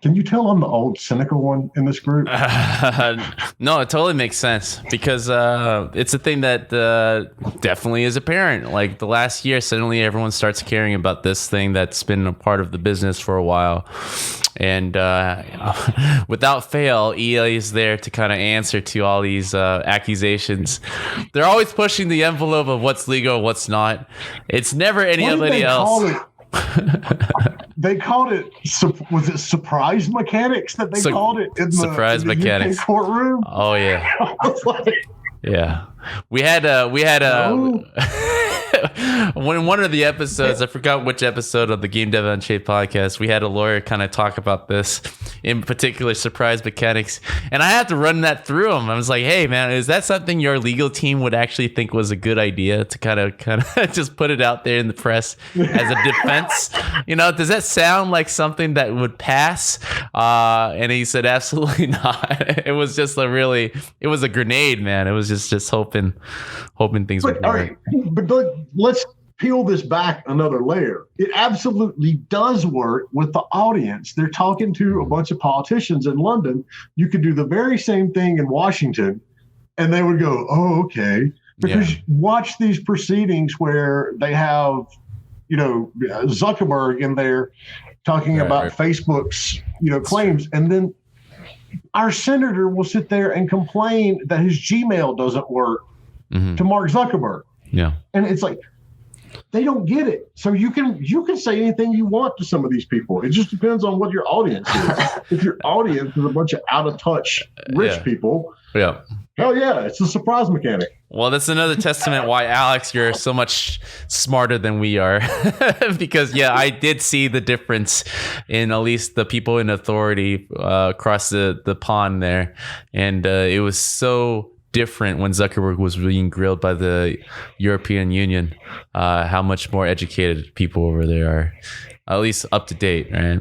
Can you tell I'm the old cynical one in this group? No, it totally makes sense, because it's a thing that definitely is apparent. Like the last year, suddenly everyone starts caring about this thing that's been a part of the business for a while. And without fail, EA is there to kind of answer to all these accusations. They're always pushing the envelope of what's legal, what's not. It's never anybody else. They called it, was it surprise mechanics that they called it in surprise in the mechanics UK courtroom? Oh yeah. I was like, yeah. We had when one of the episodes, I forgot which episode of the Game Dev Unchained podcast, we had a lawyer kind of talk about this, in particular surprise mechanics, and I had to run that through him. I was like, "Hey man, is that something your legal team would actually think was a good idea to kind of just put it out there in the press as a defense? Does that sound like something that would pass?" And he said, "Absolutely not." It was just it was a grenade, man. It was just hoping things would all work. right, but let's peel this back another layer. It absolutely does work with the audience. They're talking to a bunch of politicians in London. You could do the very same thing in Washington, and they would go, "Oh, okay." Because watch these proceedings where they have, Zuckerberg in there talking about Facebook's, claims, and then our senator will sit there and complain that his Gmail doesn't work to Mark Zuckerberg. Yeah. And it's like, they don't get it. So you can say anything you want to some of these people. It just depends on what your audience is. If your audience is a bunch of out of touch rich people, hell yeah, it's a surprise mechanic. Well, that's another testament why, Alex, you're so much smarter than we are. Because I did see the difference in at least the people in authority across the pond there, and it was so different when Zuckerberg was being grilled by the European Union, how much more educated people over there are, at least up to date, right?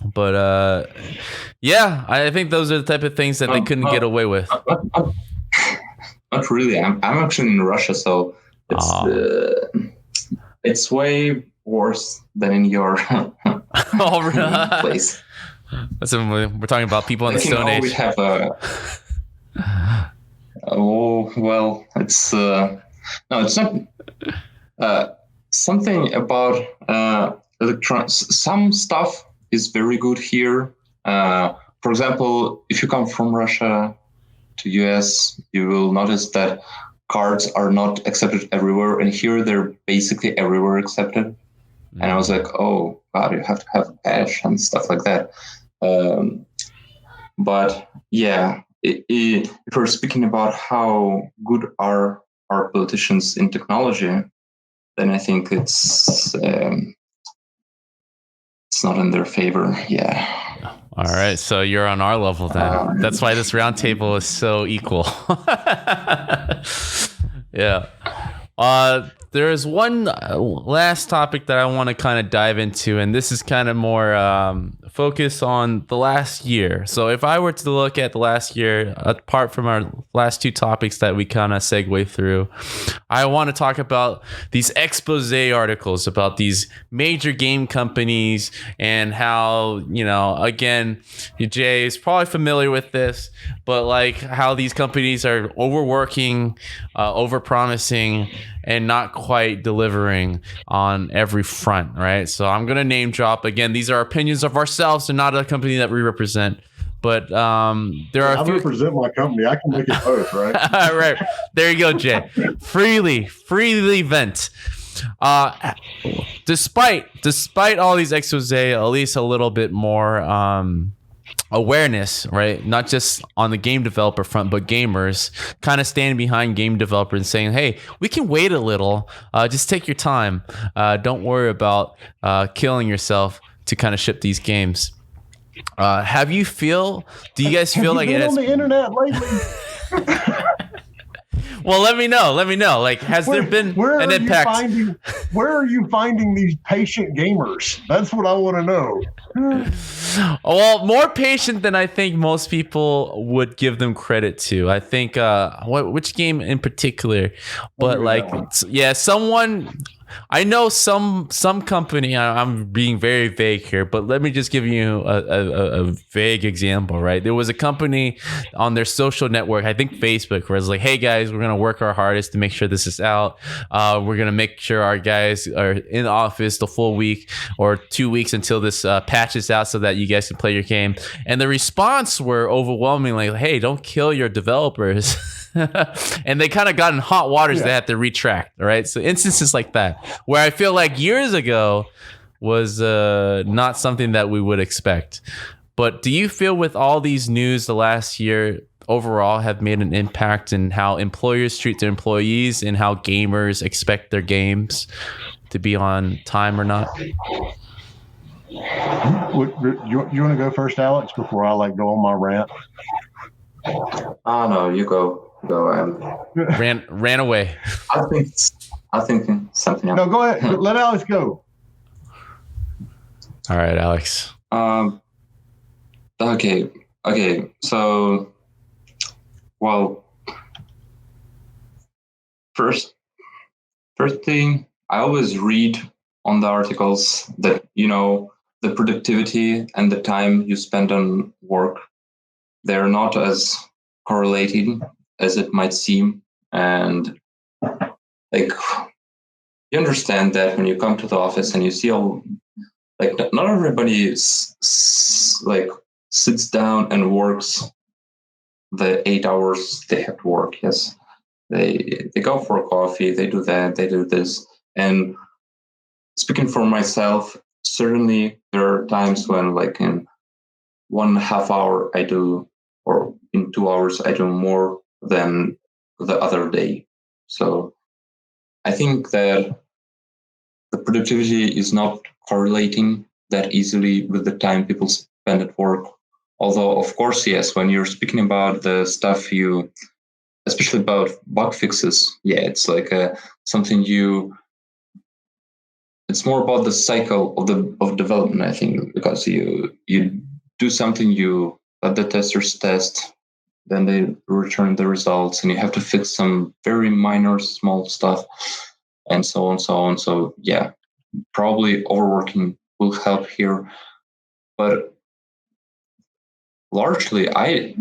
But I think those are the type of things that they couldn't get away with. Not really. I'm actually in Russia, so it's way worse than in your place. That's we're talking about people in the Stone Age. We have it's no, it's not. Something about electronics. Some stuff is very good here. For example, if you come from Russia to US, you will notice that cards are not accepted everywhere, and here they're basically everywhere accepted. And I was like, oh God, you have to have a badge and stuff like that. But if we're speaking about how good are our politicians in technology, then I think it's not in their favor. Yeah. All right, so you're on our level then. That's why this roundtable is so equal. Yeah. there's one last topic that I want to kind of dive into, and this is kind of more focused on the last year. So if I were to look at the last year, apart from our last two topics that we kind of segue through, I want to talk about these expose articles about these major game companies and how, again, Jay is probably familiar with this, but like how these companies are overworking, overpromising, and not quite delivering on every front, right? So I'm going to name drop. Again, these are opinions of ourselves and not a company that we represent. But there are I represent my company. I can make it both, right? Right. There you go, Jay. Freely vent. Despite all these expose, at least a little bit more awareness, right? Not just on the game developer front, but gamers kind of standing behind game developers and saying, hey, we can wait a little. Just take your time. Don't worry about killing yourself to kind of ship these games. Do you guys feel like it has on the internet lately? Well, let me know. Like, has there been an impact? Where are you finding these patient gamers? That's what I want to know. Well, more patient than I think most people would give them credit to. I think which game in particular, but someone. I know some company. I'm being very vague here, but let me just give you a vague example. Right, there was a company on their social network, I think Facebook, where it's like, "Hey guys, we're gonna work our hardest to make sure this is out. We're gonna make sure our guys are in the office the full week or 2 weeks until this patch is out, so that you guys can play your game." And the response were overwhelmingly, "Hey, don't kill your developers." And they kind of got in hot waters. They had to retract, right? So instances like that, where I feel like years ago was not something that we would expect. But do you feel with all these news the last year overall have made an impact in how employers treat their employees and how gamers expect their games to be on time or not? You want to go first, Alex, before I go on my rant? No, you go. Ran away. I think something else. No, go ahead. Let Alex go. All right, Alex. Okay. So, well, first thing, I always read on the articles that the productivity and the time you spend on work, they're not as correlated as it might seem. And you understand that when you come to the office and you see not everybody sits down and works the 8 hours they have to work. Yes, they go for coffee, they do that, they do this. And speaking for myself, certainly there are times when in 1.5 hour I do, or in 2 hours I do more than the other day. So I think that the productivity is not correlating that easily with the time people spend at work. Although, of course, yes, when you're speaking about the stuff especially about bug fixes, it's something it's more about the cycle of development, I think, because you do something, you let the testers test, then they return the results, and you have to fix some very minor, small stuff, and so on. So yeah, probably overworking will help here, but largely, I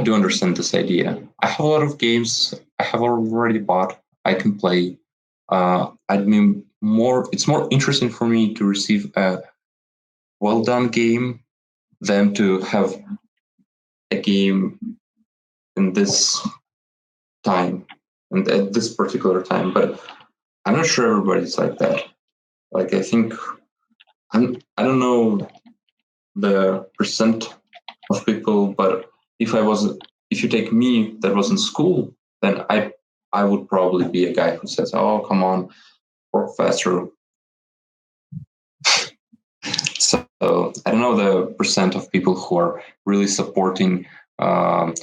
do understand this idea. I have a lot of games I have already bought. I can play. It's more interesting for me to receive a well-done game than to have a game in this time and at this particular time. But I'm not sure everybody's like that. I think I don't know the percent of people, but if you take me that was in school, then I would probably be a guy who says, "Oh, come on, work faster." So I don't know the percent of people who are really supporting that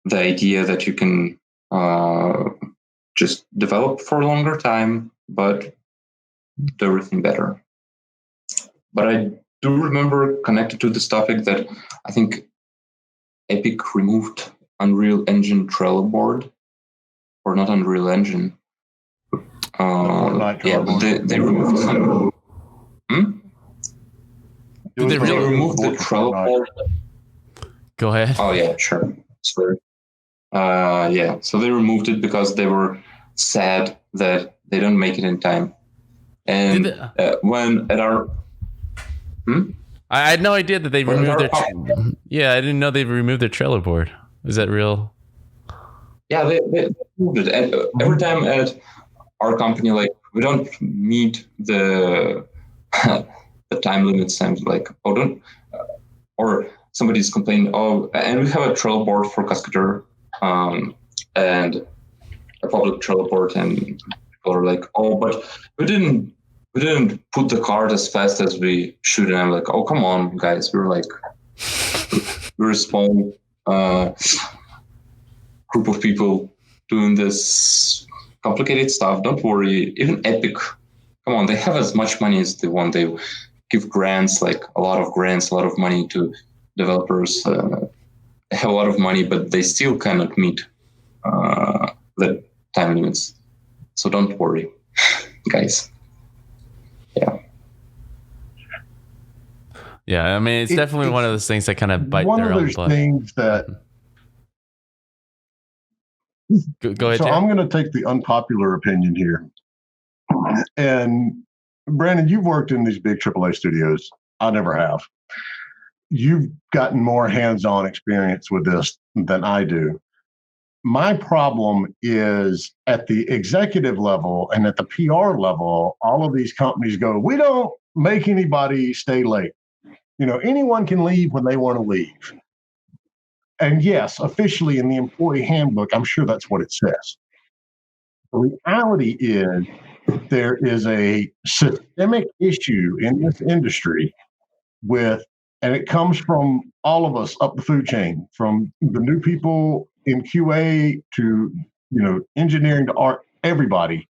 the idea that you can just develop for a longer time, but do everything better. But I do remember, connected to this topic, that I think Epic removed Unreal Engine Trello board, or not Unreal Engine. Yeah, but they removed some. Did they really remove the Trello board? Go ahead. Oh yeah, sure. Sorry. Yeah, so they removed it because they were sad that they don't make it in time. And when at our I had no idea that they removed their. Yeah, I didn't know they removed their Trello board. Is that real? Yeah, they removed it. And every time at our company, like, we don't meet the the time limits, and like, or somebody's complaining, and we have a Trello board for Cascadeur, and a public Trello board, and people are like, but we didn't put the card as fast as we should. And I'm like, oh, come on, guys. We're a small group of people doing this complicated stuff. Don't worry. Even Epic, come on, they have as much money as they want. They give grants, like a lot of money to developers. They have a lot of money, but they still cannot meet the time limits. So don't worry, guys. Yeah, I mean, it's definitely one of those things that kind of bite their own butt. One of those things that... Go ahead, So Jay. I'm going to take the unpopular opinion here. And Brandon, you've worked in these big AAA studios. I never have. You've gotten more hands-on experience with this than I do. My problem is at the executive level and at the PR level, all of these companies go, we don't make anybody stay late. Anyone can leave when they want to leave. And yes, officially in the employee handbook, I'm sure that's what it says. The reality is there is a systemic issue in this industry and it comes from all of us up the food chain, from the new people in QA to, engineering to art, everybody,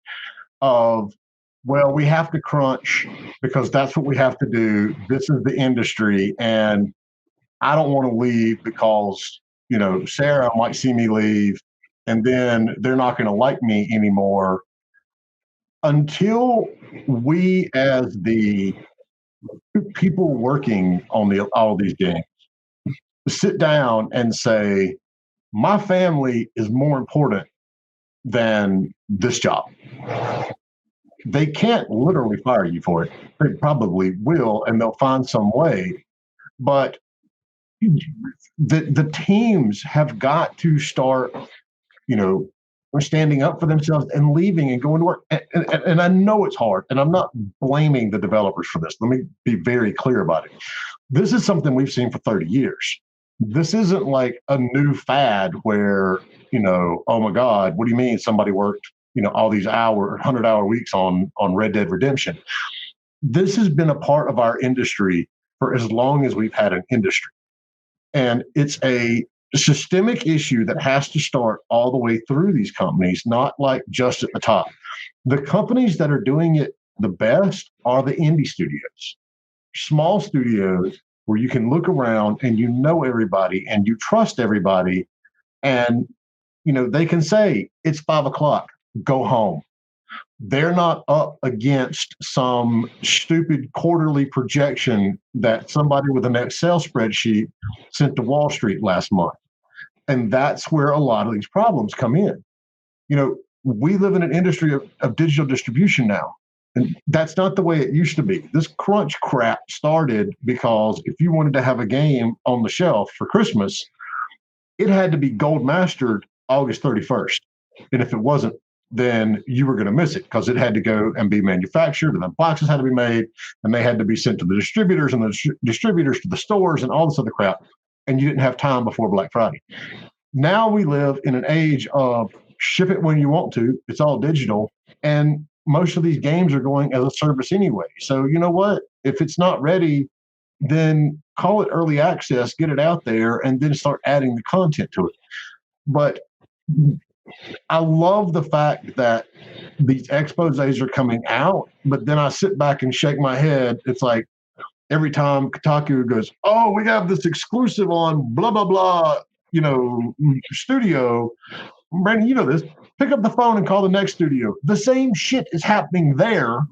we have to crunch because that's what we have to do. This is the industry. And I don't want to leave because, Sarah might see me leave and then they're not going to like me anymore. Until we, as the people working on all these games, sit down and say, my family is more important than this job. They can't literally fire you for it. They probably will, and they'll find some way. But the teams have got to start, standing up for themselves and leaving and going to work. And I know it's hard, and I'm not blaming the developers for this. Let me be very clear about it. This is something we've seen for 30 years. This isn't like a new fad where, oh my God, what do you mean somebody worked, all these 100-hour weeks on Red Dead Redemption? This has been a part of our industry for as long as we've had an industry. And it's a systemic issue that has to start all the way through these companies, not like just at the top. The companies that are doing it the best are the indie studios, small studios where you can look around and everybody and you trust everybody. And, they can say, it's 5:00, go home. They're not up against some stupid quarterly projection that somebody with an Excel spreadsheet sent to Wall Street last month. And that's where a lot of these problems come in. We live in an industry of digital distribution now, and that's not the way it used to be. This crunch crap started because if you wanted to have a game on the shelf for Christmas, it had to be gold mastered August 31st. And if it wasn't, then you were going to miss it because it had to go and be manufactured, and the boxes had to be made, and they had to be sent to the distributors, and the distributors to the stores, and all this other crap. And you didn't have time before Black Friday. Now we live in an age of ship it when you want to. It's all digital. And most of these games are going as a service anyway. So you know what? If it's not ready, then call it early access, get it out there, and then start adding the content to it. But I love the fact that these exposés are coming out, but then I sit back and shake my head. It's like every time Kotaku goes, "Oh, we have this exclusive on blah blah blah," studio. Brandon, you know this. Pick up the phone and call the next studio. The same shit is happening there.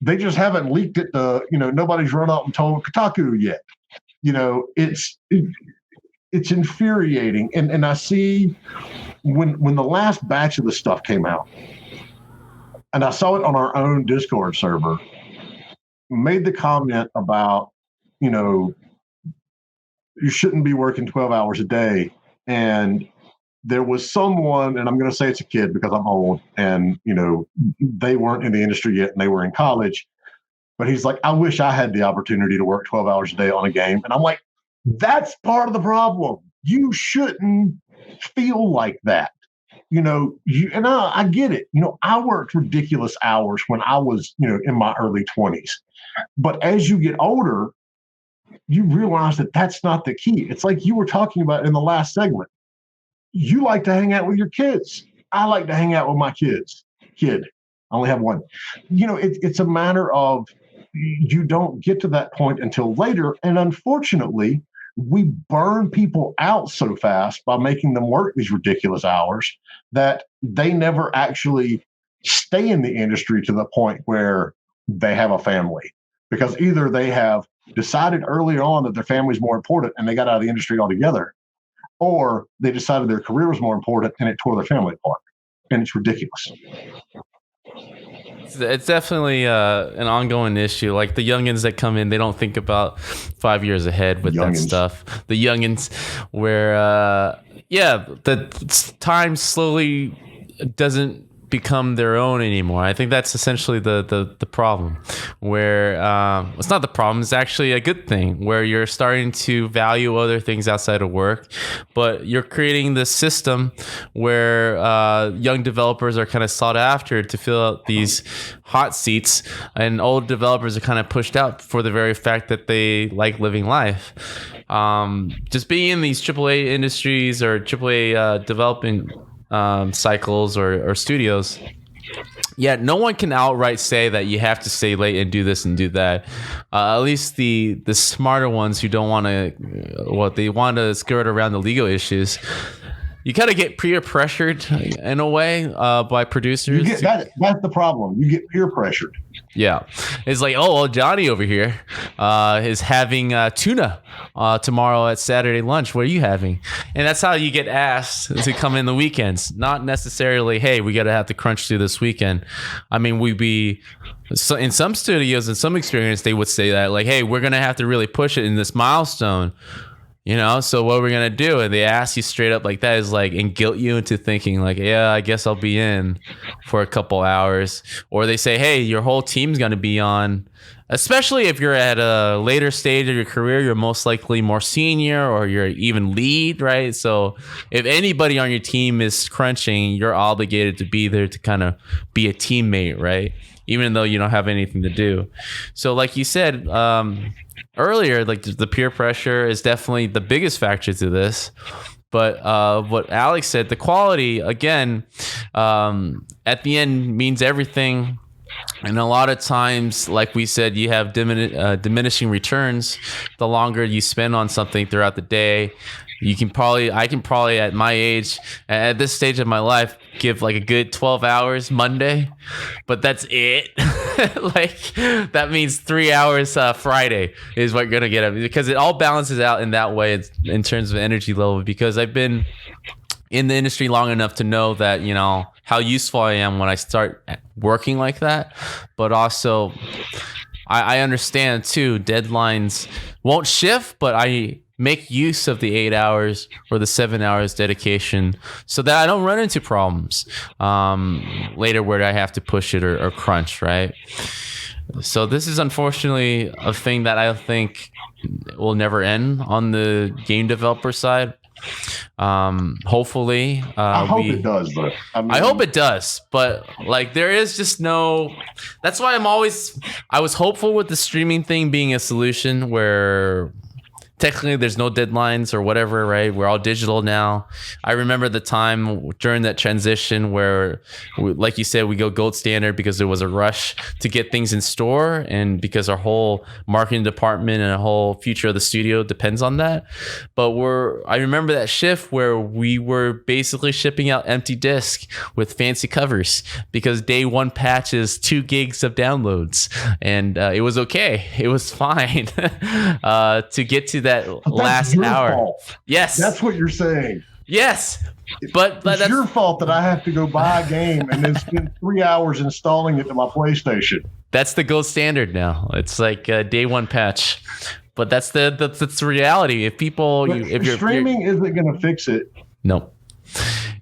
They just haven't leaked it to, nobody's run out and told Kotaku yet. It's infuriating. And I see when the last batch of the stuff came out, and I saw it on our own Discord server, made the comment about, you shouldn't be working 12 hours a day. And there was someone, and I'm going to say it's a kid because I'm old, and, they weren't in the industry yet and they were in college. But he's like, I wish I had the opportunity to work 12 hours a day on a game. And I'm like, that's part of the problem. You shouldn't feel like that. I get it. I worked ridiculous hours when I was, in my early 20s. But as you get older, you realize that that's not the key. It's like you were talking about in the last segment. You like to hang out with your kids. I like to hang out with my kid. I only have one. It's a matter of you don't get to that point until later. And unfortunately, we burn people out so fast by making them work these ridiculous hours that they never actually stay in the industry to the point where they have a family. Because either they have decided earlier on that their family is more important and they got out of the industry altogether, or they decided their career was more important and it tore their family apart. And it's ridiculous. It's definitely an ongoing issue. Like the youngins that come in, they don't think about 5 years ahead with that stuff. The youngins where, the time slowly doesn't become their own anymore. I think that's essentially the problem, where it's not the problem, it's actually a good thing, where you're starting to value other things outside of work, but you're creating this system where young developers are kind of sought after to fill out these hot seats, and old developers are kind of pushed out for the very fact that they like living life. Just being in these AAA industries or AAA developing cycles or studios, no one can outright say that you have to stay late and do this and do that. At least the smarter ones who don't want to, they want to skirt around the legal issues. You kind of get peer pressured in a way by producers. That's the problem. You get peer pressured. Yeah. It's like, Johnny over here is having tuna tomorrow at Saturday lunch. What are you having? And that's how you get asked to come in the weekends. Not necessarily, hey, we got to have to crunch through this weekend. I mean, in some studios, in some experience, they would say that, like, hey, we're going to have to really push it in this milestone. So what we're going to do, and they ask you straight up like that, is like, and guilt you into thinking like, yeah, I guess I'll be in for a couple hours. Or they say, hey, your whole team's going to be on, especially if you're at a later stage of your career, you're most likely more senior or you're even lead, right? So if anybody on your team is crunching, you're obligated to be there to kind of be a teammate, right? Even though you don't have anything to do. So like you said, earlier, like the peer pressure is definitely the biggest factor to this. But what Alex said, the quality, again, at the end means everything. And a lot of times, like we said, you have diminishing returns the longer you spend on something throughout the day. I can probably at my age, at this stage of my life, give like a good 12 hours Monday, but that's it. Like that means 3 hours Friday is what you're gonna get, because it all balances out in that way in terms of energy level. Because I've been in the industry long enough to know that, how useful I am when I start working like that. But also I understand too, deadlines won't shift, but I make use of the 8 hours or the 7 hours dedication so that I don't run into problems later where I have to push it or crunch, right? So this is unfortunately a thing that I think will never end on the game developer side. Hopefully, I hope it does, but I hope it does, but like there is just no. That's why I was hopeful with the streaming thing being a solution where technically there's no deadlines or whatever, right? We're all digital now. I remember the time during that transition where, like you said, we go gold standard because there was a rush to get things in store, and because our whole marketing department and the whole future of the studio depends on that. But I remember that shift where we were basically shipping out empty disc with fancy covers because day one patch is 2 gigs of downloads, and it was okay. It was fine to get to that last hour. Fault. Yes, that's what you're saying. Yes, but it's that's your fault that I have to go buy a game and then spend 3 hours installing it to my PlayStation. That's the gold standard now. It's like a day one patch, but that's the reality. If people, if you're streaming isn't going to fix it. No,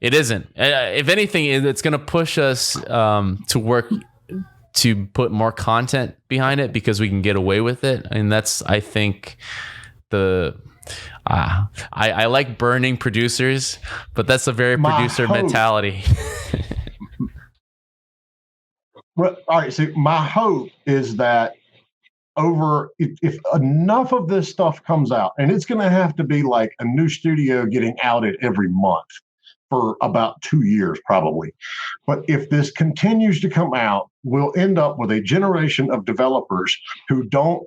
it isn't. If anything, it's going to push us to work to put more content behind it because we can get away with it, and that's, I think, I like burning producers, but that's a very producer mentality. Well, all right. So my hope is that if enough of this stuff comes out, and it's going to have to be like a new studio getting outed every month for about 2 years, probably. But if this continues to come out, we'll end up with a generation of developers who don't,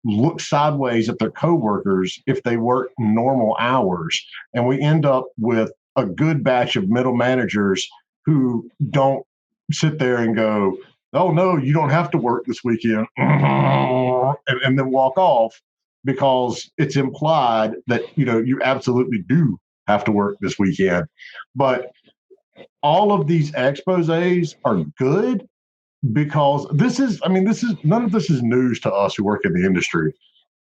look sideways at their coworkers if they work normal hours. And we end up with a good batch of middle managers who don't sit there and go, oh, no, you don't have to work this weekend, and then walk off because it's implied that, you absolutely do have to work this weekend. But all of these exposés are good because none of this is news to us who work in the industry.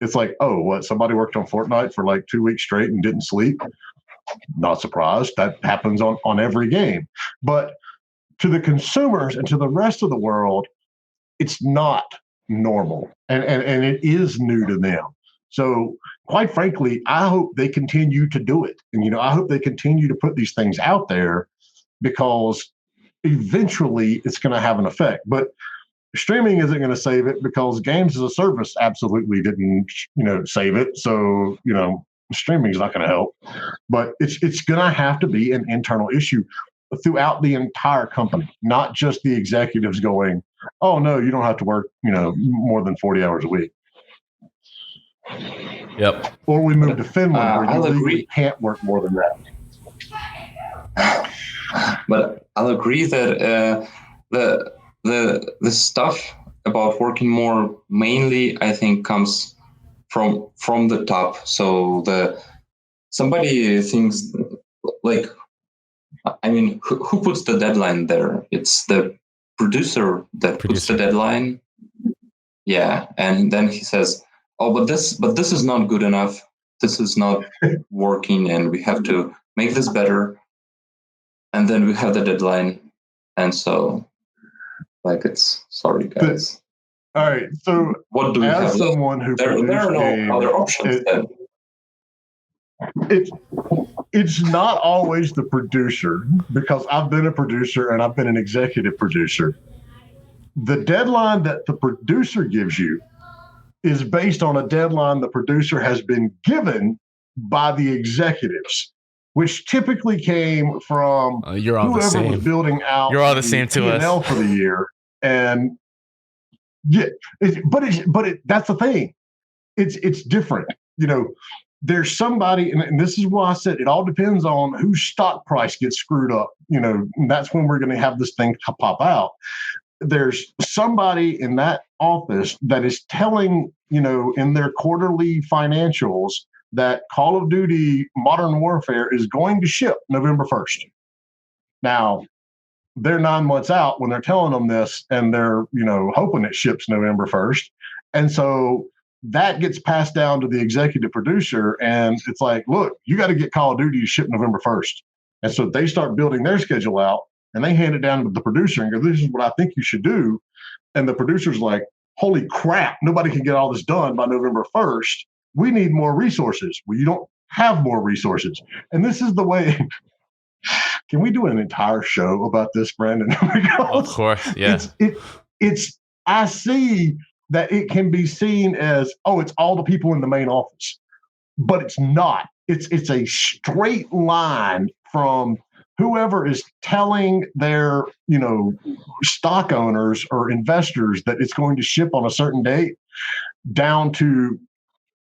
It's like, oh, what, somebody worked on Fortnite for like 2 weeks straight and didn't sleep? Not surprised. That happens on every game. But to the consumers and to the rest of the world, it's not normal. And it is new to them. So quite frankly, I hope they continue to do it. And, I hope they continue to put these things out there because eventually it's going to have an effect. But streaming isn't going to save it because games as a service absolutely didn't, save it. So, streaming is not going to help. But it's going to have to be an internal issue throughout the entire company, not just the executives going, oh, no, you don't have to work, more than 40 hours a week. Yep. Or we move to Finland where you legally can't work more than that. But I'll agree that the stuff about working more mainly, I think, comes from the top. So somebody thinks like, who puts the deadline there? It's the producer that puts the deadline. Yeah, and then he says, "Oh, but this is not good enough. This is not working, and we have to make this better." And then we have the deadline, and so, it's sorry, guys. All right, so what do we have? Someone who there are no other options. It's not always the producer, because I've been a producer and I've been an executive producer. The deadline that the producer gives you is based on a deadline the producer has been given by the executives, which typically came from whoever was building out. You're all the same to P&L us for the year, and that's the thing. It's different, There's somebody, and this is why I said it all depends on whose stock price gets screwed up. That's when we're going to have this thing pop out. There's somebody in that office that is telling, in their quarterly financials that Call of Duty Modern Warfare is going to ship November 1st. Now, they're 9 months out when they're telling them this, and they're, hoping it ships November 1st. And so that gets passed down to the executive producer, and it's like, look, you got to get Call of Duty to ship November 1st. And so they start building their schedule out, and they hand it down to the producer and go, this is what I think you should do. And the producer's like, holy crap, nobody can get all this done by November 1st. We need more resources. Well, you don't have more resources. And this is the way. Can we do an entire show about this, Brandon? Of course, yeah. I see that it can be seen as, oh, it's all the people in the main office. but it's not. It's a straight line from whoever is telling their, stock owners or investors that it's going to ship on a certain date down to,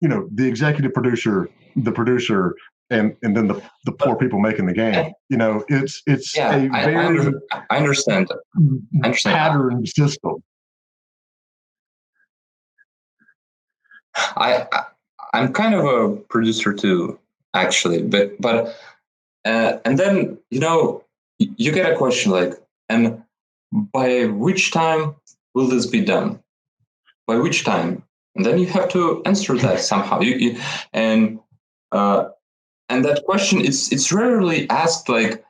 the executive producer, the producer, and then the poor people making the game. It's a very I understand. patterned system. I'm kind of a producer too, actually, but and then you get a question like, and by which time will this be done? By which time? And then you have to answer that somehow. And that question it's rarely asked. Like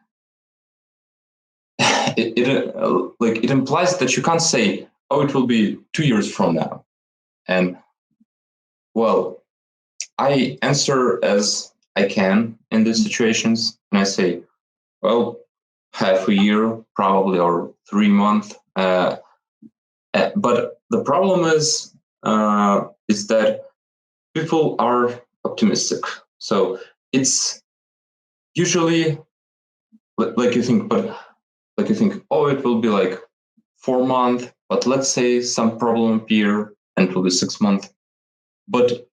it implies that you can't say, oh, it will be 2 years from now. And well, I answer as I can in these situations, and I say, well, half a year probably, or 3 months. But the problem is that people are optimistic. So it's usually like you think, oh, it will be like 4 months, but let's say some problem appear and it will be 6 months. But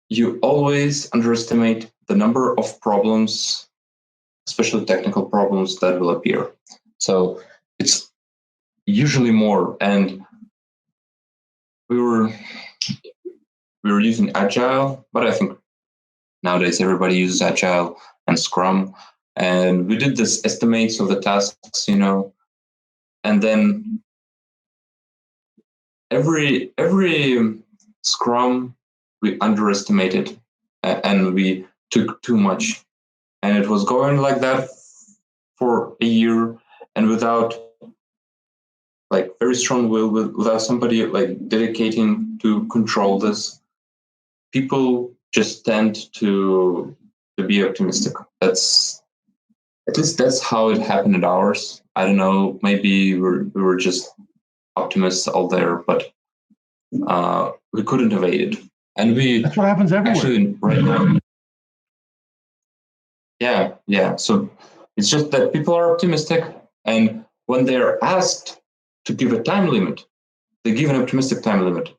you always underestimate the number of problems, especially technical problems, that will appear. So it's usually more. And we were using Agile, but I think nowadays everybody uses Agile and Scrum. And we did this estimates of the tasks, and then every Scrum we underestimated and we took too much. And it was going like that for a year, and without like very strong will, without somebody like dedicating to control this, people just tend to be optimistic. At least that's how it happened at ours. I don't know, maybe we were just optimists all there, but we couldn't evade it. And that's what happens everywhere. Actually, right now. Yeah. So it's just that people are optimistic, and when they're asked to give a time limit, they give an optimistic time limit.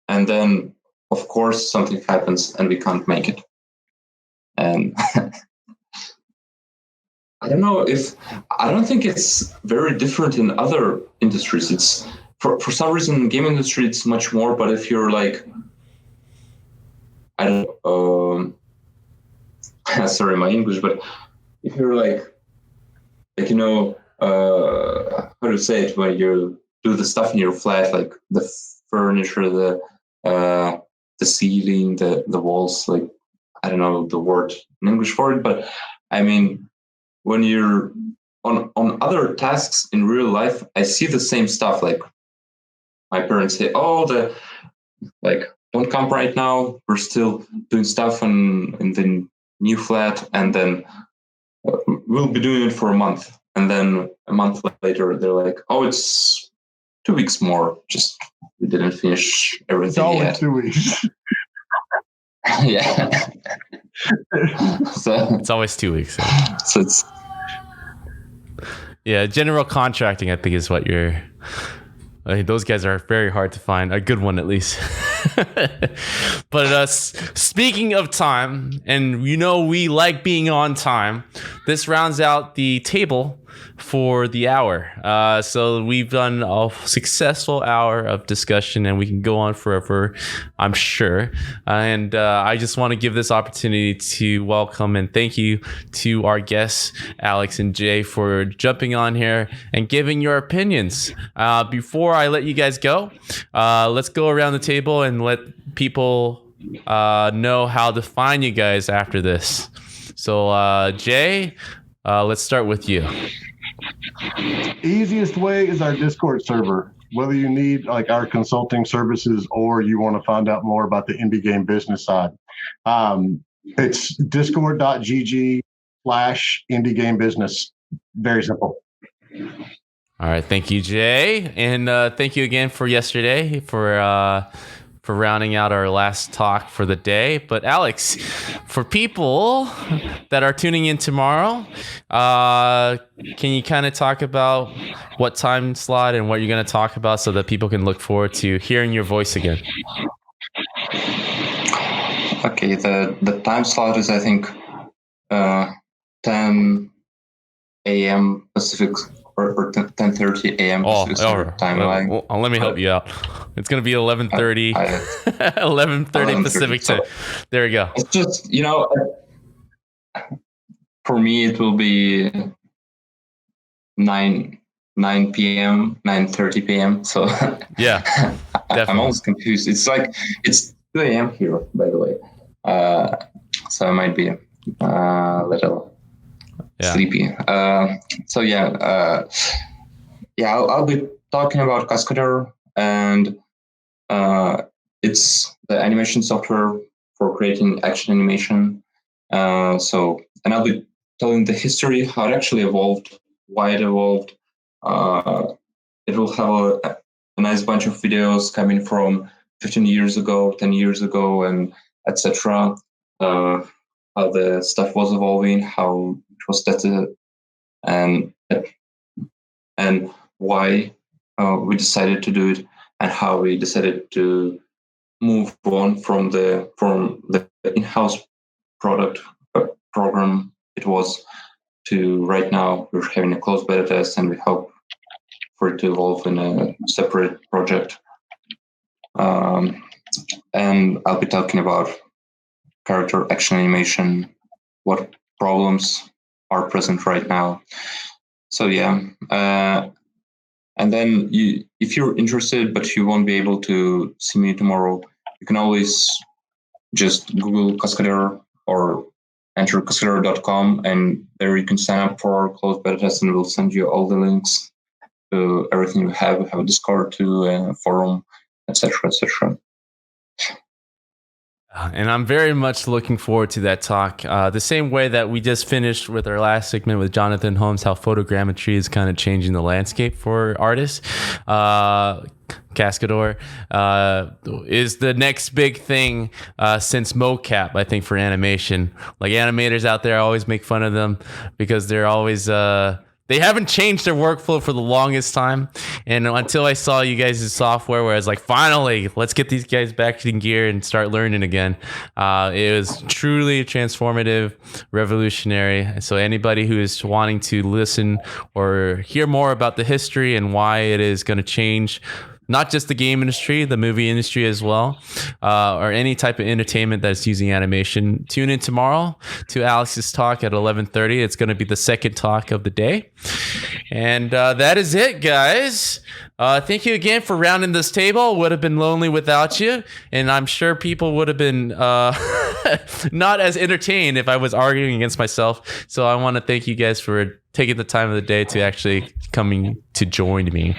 And then, of course, something happens and we can't make it. And I don't think it's very different in other industries. It's for some reason in game industry it's much more. But if you're like, I don't sorry my English, but if you're like how to say it, when you do the stuff in your flat, like the furniture, the ceiling, the walls, like I don't know the word in English for it, but I mean, when you're on other tasks in real life, I see the same stuff. Like my parents say, oh, don't come right now. We're still doing stuff in the new flat, and then we'll be doing it for a month. And then a month later, they're like, oh, it's 2 weeks more. Just we didn't finish everything yet. It's always 2 weeks. Yeah. So it's always 2 weeks. So it's general contracting, I think, is what you're. Those guys are very hard to find. A good one, at least. But speaking of time, and we like being on time, this rounds out the table for the hour. So we've done a successful hour of discussion, and we can go on forever, I'm sure. And I just want to give this opportunity to welcome and thank you to our guests, Alex and Jay, for jumping on here and giving your opinions. Before I let you guys go, let's go around the table and let people know how to find you guys after this. So Jay, let's start with you. Easiest way is our Discord server. Whether you need like our consulting services or you want to find out more about the indie game business side, it's discord.gg/indie game business. Very simple. All right, thank you, Jay, and thank you again for yesterday for for rounding out our last talk for the day. But Alex, for people that are tuning in tomorrow, can you kind of talk about what time slot and what you're going to talk about so that people can look forward to hearing your voice again? Okay, the time slot is, I think, 10 a.m. Pacific or 10:30 a.m. Pacific timeline. Well, let me help you out. It's going to be 11:30 11:30 Pacific time. There we go. It's just, for me it will be 9 p.m. 9:30 p.m. So yeah, I'm always confused. It's like it's 2 a.m. here, by the way. So I might be a little sleepy. I'll be talking about Cascadeur, and it's the animation software for creating action animation. And I'll be telling the history, how it actually evolved, why it evolved. It will have a nice bunch of videos coming from 15 years ago, 10 years ago, and etc. How the stuff was evolving, how it was tested, and why we decided to do it, and how we decided to move on from the in-house product program it was to right now we're having a closed beta test, and we hope for it to evolve in a separate project. And I'll be talking about character action animation, what problems are present right now. So and then if you're interested but you won't be able to see me tomorrow, you can always just Google Cascadeur or enter cascadeur.com, and there you can sign up for our closed beta test, and we'll send you all the links to everything we have. We have a Discord too, a forum, etc., etc. And I'm very much looking forward to that talk. The same way that we just finished with our last segment with Jonathan Holmes, how photogrammetry is kind of changing the landscape for artists. Cascadeur is the next big thing since mocap, I think, for animation. Like, animators out there always make fun of them because they're always... they haven't changed their workflow for the longest time. And until I saw you guys' software where I was like, finally, let's get these guys back in gear and start learning again. It was truly transformative, revolutionary. So anybody who is wanting to listen or hear more about the history and why it is going to change not just the game industry, the movie industry as well, or any type of entertainment that's using animation, tune in tomorrow to Alex's talk at 11:30. It's going to be the second talk of the day. And that is it, guys. Thank you again for rounding this table. Would have been lonely without you. And I'm sure people would have been not as entertained if I was arguing against myself. So I want to thank you guys for taking the time of the day to actually coming to join me.